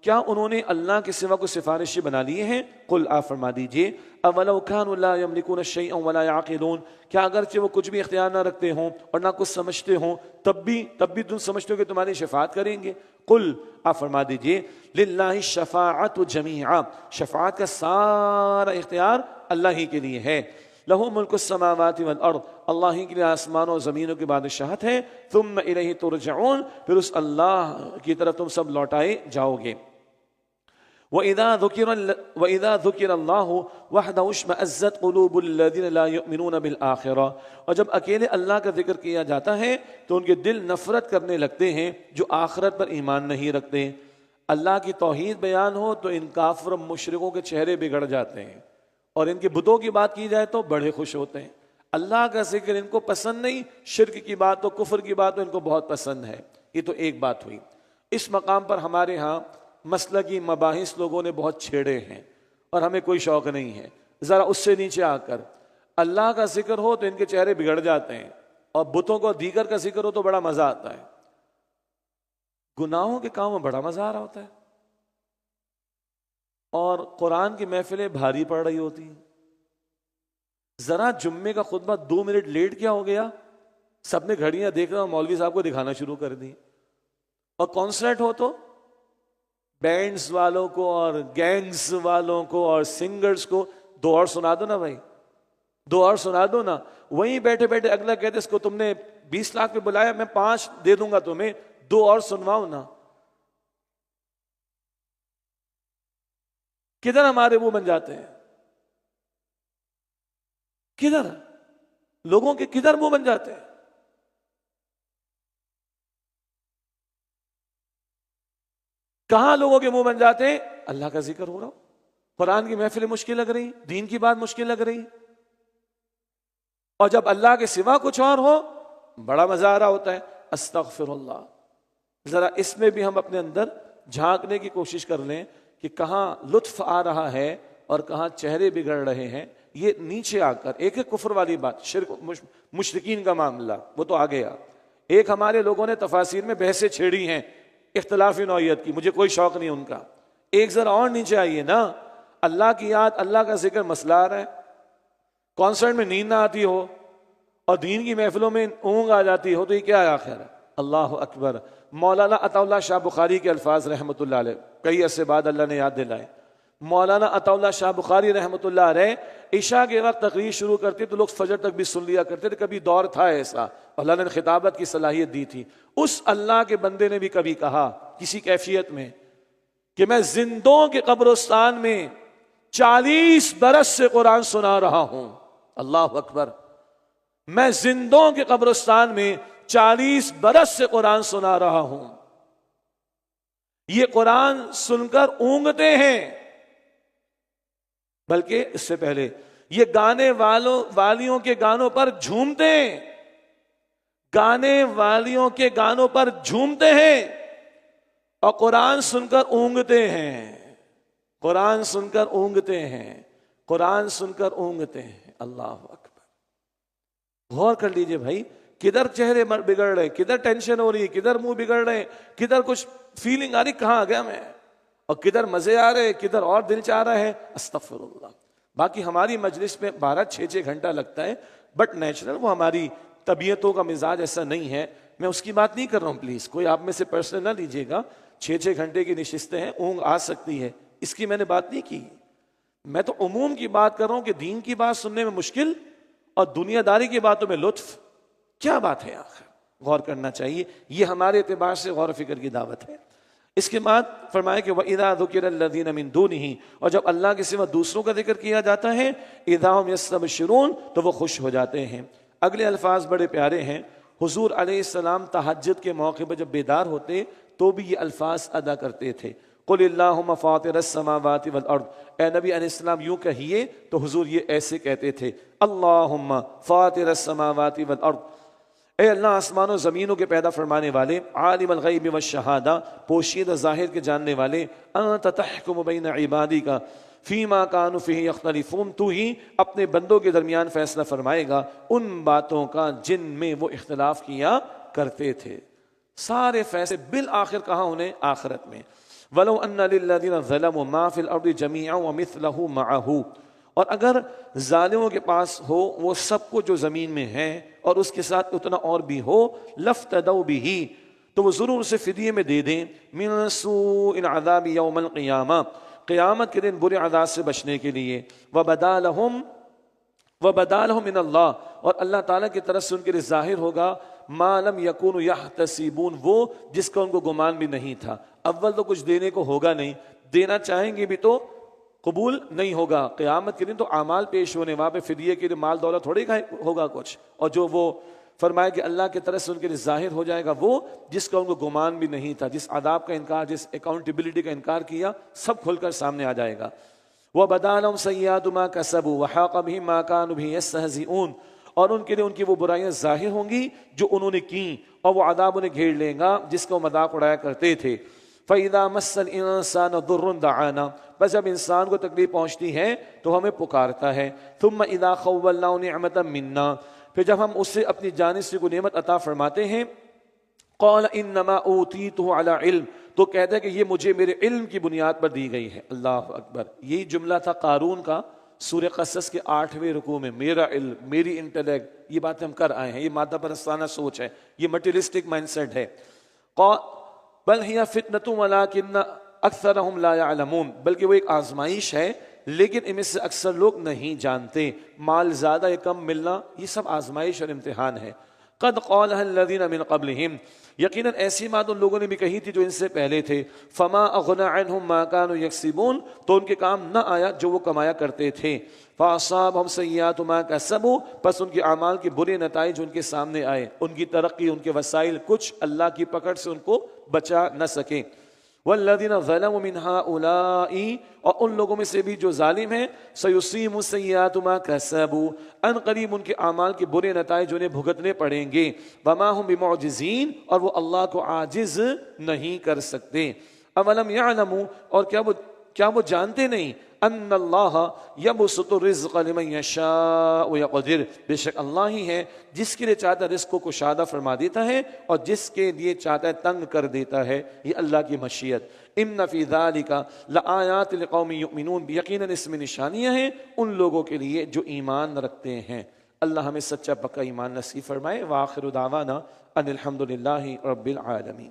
کیا انہوں نے اللہ کے سوا کو سفارشی بنا لیے ہیں؟ قل آپ فرما دیجئے اولو كانوا لا يملكون شيئا ولا يعقلون، کیا اگرچہ وہ کچھ بھی اختیار نہ رکھتے ہوں اور نہ کچھ سمجھتے ہوں، تب بھی تم سمجھتے ہو کہ تمہاری شفاعت کریں گے؟ قل آپ فرما دیجئے للہ الشفاعۃ جمیعا، شفاعت کا سارا اختیار اللہ ہی کے لیے ہے۔ لہ ملک السماوات والارض، اللہ ہی کے لیے آسمانوں اور زمینوں کی بادشاہت ہے۔ ثم الیہ ترجعون، پھر اس اللہ کی طرف تم سب لوٹائے جاؤ گے۔ وَإِذَا ذُكِرَ اللَّهُ وَحْدَهُ اشْمَأَزَّتْ قُلُوبُ الَّذِينَ لَا يُؤْمِنُونَ بِالْآخِرَةِ، اور جب اکیلے اللہ کا ذکر کیا جاتا ہے تو ان کے دل نفرت کرنے لگتے ہیں جو آخرت پر ایمان نہیں رکھتے۔ اللہ کی توحید بیان ہو تو ان کافر مشرکوں کے چہرے بگڑ جاتے ہیں، اور ان کے بتوں کی بات کی جائے تو بڑے خوش ہوتے ہیں۔ اللہ کا ذکر ان کو پسند نہیں، شرک کی بات تو کفر کی بات تو ان کو بہت پسند ہے۔ یہ تو ایک بات ہوئی۔ اس مقام پر ہمارے ہاں مسلکی مباحث لوگوں نے بہت چھیڑے ہیں اور ہمیں کوئی شوق نہیں ہے۔ ذرا اس سے نیچے آ کر اللہ کا ذکر ہو تو ان کے چہرے بگڑ جاتے ہیں، اور بتوں کو دیگر کا ذکر ہو تو بڑا مزہ آتا ہے۔ گناہوں کے کام میں بڑا مزہ آ رہا ہوتا ہے، اور قرآن کی محفلیں بھاری پڑ رہی ہوتی ہیں۔ ذرا جمعے کا خطبہ 2 منٹ لیٹ کیا ہو گیا، سب نے گھڑیاں دیکھ رہا اور مولوی صاحب کو دکھانا شروع کر دی۔ اور کانسرٹ ہو تو بینڈز والوں کو اور گینگز والوں کو اور سنگرز کو 2 اور سنا دو نا بھائی، 2 اور سنا دو نا۔ وہیں بیٹھے بیٹھے اگلا کہتے اس کو تم نے 20 لاکھ پہ بلایا، میں 5 دے دوں گا تمہیں، 2 اور سنواؤ نا. کدھر ہمارے منہ بن جاتے ہیں؟ کدھر لوگوں کے کدھر منہ بن جاتے ہیں؟ کہاں لوگوں کے منہ بن جاتے ہیں؟ اللہ کا ذکر ہو رہا، قرآن کی محفل مشکل لگ رہی، دین کی بات مشکل لگ رہی، اور جب اللہ کے سوا کچھ اور ہو بڑا مزہ آ رہا ہوتا ہے. استغفر اللہ. ذرا اس میں بھی ہم اپنے اندر جھانکنے کی کوشش کر لیں کہ کہاں لطف آ رہا ہے اور کہاں چہرے بگڑ رہے ہیں. یہ نیچے آ کر ایک کفر والی بات، شرک مشرکین کا معاملہ وہ تو آ گیا. ایک ہمارے لوگوں نے تفاسیر میں بحثیں چھیڑی ہیں اختلافی نوعیت کی، مجھے کوئی شوق نہیں ان کا. ایک ذرا اور نیچے آئیے نا، اللہ کی یاد، اللہ کا ذکر مسئلہ آ رہا ہے. کانسرٹ میں نیند نہ آتی ہو اور دین کی محفلوں میں اونگ آ جاتی ہو تو یہ کیا آخر ہے؟ اللہ اکبر. مولانا عطا اللہ شاہ بخاری کے الفاظ رحمۃ اللہ علیہ، کئی عرصے بعد اللہ نے یاد دلائے. مولانا عطا اللہ شاہ بخاری رحمۃ اللہ علیہ عشاء کے وقت تقریر شروع کرتے تو لوگ فجر تک بھی سن لیا کرتے تھے. کبھی دور تھا ایسا، اللہ نے خطابت کی صلاحیت دی تھی. اس اللہ کے بندے نے بھی کبھی کہا کسی کیفیت میں کہ میں زندوں کے قبرستان میں 40 برس سے قرآن سنا رہا ہوں. اللہ اکبر. میں زندوں کے قبرستان میں 40 برس سے قرآن سنا رہا ہوں. یہ قرآن سن کر اونگتے ہیں، بلکہ اس سے پہلے یہ گانے والیوں کے گانوں پر جھومتے ہیں، گانے والیوں کے گانوں پر جھومتے ہیں اور قرآن سن کر اونگتے ہیں. قرآن سن کر اونگتے ہیں، قرآن سن کر اونگتے ہیں. اللہ اکبر. غور کر لیجئے بھائی، کدھر چہرے بگڑ رہے، کدھر ٹینشن ہو رہی ہے، کدھر منہ بگڑ رہے، کدھر کچھ فیلنگ آ رہی کہاں آ گیا میں، اور کدھر مزے آ رہے، کدھر اور دل چاہ رہا ہے. استغفر اللہ. باقی ہماری مجلس میں 12-6 گھنٹہ لگتا ہے، بٹ نیچرل وہ ہماری طبیعتوں کا مزاج ایسا نہیں ہے. میں اس کی بات نہیں کر رہا ہوں، پلیز کوئی آپ میں سے پرسنل نہ لیجیے گا. 6 گھنٹے کی نشستیں ہیں، اونگ آ سکتی ہے، اس کی میں نے بات نہیں کی. میں تو عموم کی بات کر رہا ہوں کہ دین کی بات سننے میں مشکل اور دنیا داری کی باتوں میں لطف. کیا بات ہے آخر؟ غور کرنا چاہیے. یہ ہمارے اعتبار سے غور و فکر کی دعوت ہے. اس کے بعد فرمایا کہ وَإِذَا ذُكِرَ الَّذِينَ مِن دُونِهِ، اور جب اللہ کے سوا دوسروں کا ذکر کیا جاتا ہے، اِذَا هُمْ يَسْتَبْشِرُونَ، تو وہ خوش ہو جاتے ہیں. اگلے الفاظ بڑے پیارے ہیں. حضور علیہ السلام تہجد کے موقع پر جب بیدار ہوتے تو بھی یہ الفاظ ادا کرتے تھے. قُلِ اللَّهُمَّ فَاطِرَ السَّمَاوَاتِ وَالْأَرْضِ، اے نبی علیہ السلام یوں کہیے. تو حضور یہ ایسے کہتے تھے، اللہم فاطر السماوات والارض، اے اللہ آسمان و زمینوں کے پیدا فرمانے والے، عالم الغیب والشہادہ، پوشیدہ ظاہر کے جاننے والے، انت تحکم بین عبادک فیما کانوا فیہ یختلفون، تو ہی اپنے بندوں کے درمیان فیصلہ فرمائے گا ان باتوں کا جن میں وہ اختلاف کیا کرتے تھے. سارے فیصلے بالآخر کہاں ہونے؟ آخرت میں. وَلَوْ أَنَّ لِلَّذِينَ ظَلَمُوا مَا فِي الْأَرْضِ جَمِيعًا وَمِثْلَهُ مَعَهُ، اور اگر ظالموں کے پاس ہو وہ سب کچھ جو زمین میں ہے اور اس کے ساتھ اتنا اور بھی ہو، لَافْتَدَوْا بِهِ، تو وہ ضرور اسے فدیے میں دے دیں، مِنْ سُوءِ الْعَذَابِ يَوْمَ الْقِيَامَةِ، قیامت کے دن برے عذاب سے بچنے کے لیے. وَبَدَا لَهُم مِنَ اللَّهِ، اور اللہ تعالیٰ کی طرف سے ان کے لیے ظاہر ہوگا مَا لَمْ يَكُونُوا يَحْتَسِبُونَ، وہ جس کا ان کو گمان بھی نہیں تھا. اول تو کچھ دینے کو ہوگا نہیں، دینا چاہیں گے بھی تو قبول نہیں ہوگا. قیامت کے دن تو اعمال پیش ہونے، وہاں پہ فدیے کے لیے مال دولت تھوڑی ہوگا کچھ. اور جو وہ فرمائے کہ اللہ کی طرف سے ان کے لیے ظاہر ہو جائے گا وہ جس کا ان کو گمان بھی نہیں تھا، جس عذاب کا انکار، جس اکاؤنٹیبلٹی کا انکار کیا، سب کھل کر سامنے آ جائے گا. وَبَدَا لَهُمْ سَيِّئَاتُ مَا كَسَبُوا وَحَاقَ بِهِم مَا كَانُوا بِهِ يَسْتَهْزِئُونَ، اور ان کے لیے ان کی وہ برائیاں ظاہر ہوں گی جو انہوں نے کی، اور وہ عذاب انہیں گھیر لے گا جس کا وہ مذاق اڑایا کرتے تھے. فَإِذَا مَسَّ الْإِنسَانَ ضُرٌّ دَعَانَا، بس جب انسان کو تکلیف پہنچتی ہے تو ہمیں پکارتا ہے. ثُمَّ إِذَا خَوَّلْنَاهُ نِعْمَةً مِنَّا، پھر جب ہم اس سے اپنی جانب سے کوئی نعمت عطا فرماتے ہیں، قَالَ إِنَّمَا أُوتِيتُهُ عَلَى عِلْمٍ، تو کہتا ہے کہ یہ مجھے میرے علم کی بنیاد پر دی گئی ہے. اللہ اکبر. یہی جملہ تھا قارون کا سورہ قصص کے 8ویں رکوع میں، میرا علم، میری انٹلیکٹ. یہ باتیں ہم کر آئے ہیں، یہ مادہ پرستانہ سوچ ہے، یہ مٹیریلسٹک مائنڈ سیٹ ہے. بل ہی فتنۃ ولکن اکثرهم لا يعلمون، بلکہ وہ ایک آزمائش ہے لیکن ان میں سے اکثر لوگ نہیں جانتے. مال زیادہ یا کم ملنا یہ سب آزمائش اور امتحان ہے. قد قالها الذين من قبلهم، یقیناً ایسی بات ان لوگوں نے بھی کہی تھی جو ان سے پہلے تھے. فما اغنى عنهم ما كانوا يكسبون، تو ان کے کام نہ آیا جو وہ کمایا کرتے تھے. فاصابهم سیئات ما كسبوا، پس ان کے اعمال کے برے نتائج ان کے سامنے آئے. ان کی ترقی، ان کے وسائل کچھ اللہ کی پکڑ سے ان کو بچا نہ سکے. والذین ظلموا من هؤلاء، اور ان لوگوں میں سے بھی جو ظالم ہیں، سیصیبهم سیئات ما کسبوا، ان قریب ان کے اعمال کے برے نتائج انہیں بھگتنے پڑیں گے. وما هم بمعجزین، اور وہ اللہ کو عاجز نہیں کر سکتے. اولم یعلموا، اور کیا وہ جانتے نہیں، ان اللہ یبسط الرزق لمن یشاء ویقدر، بے شک اللہ ہی ہے جس کے لیے چاہتا ہے رزق کو کشادہ فرما دیتا ہے اور جس کے لیے چاہتا ہے تنگ کر دیتا ہے. یہ اللہ کی مشیت. ان فی ذلک لآیات لقوم یؤمنون، یقیناً اس میں نشانیاں ہیں ان لوگوں کے لیے جو ایمان رکھتے ہیں. اللہ ہمیں سچا پکا ایمان نصیب فرمائے. وآخر دعوانا ان الحمد للہ رب العالمین.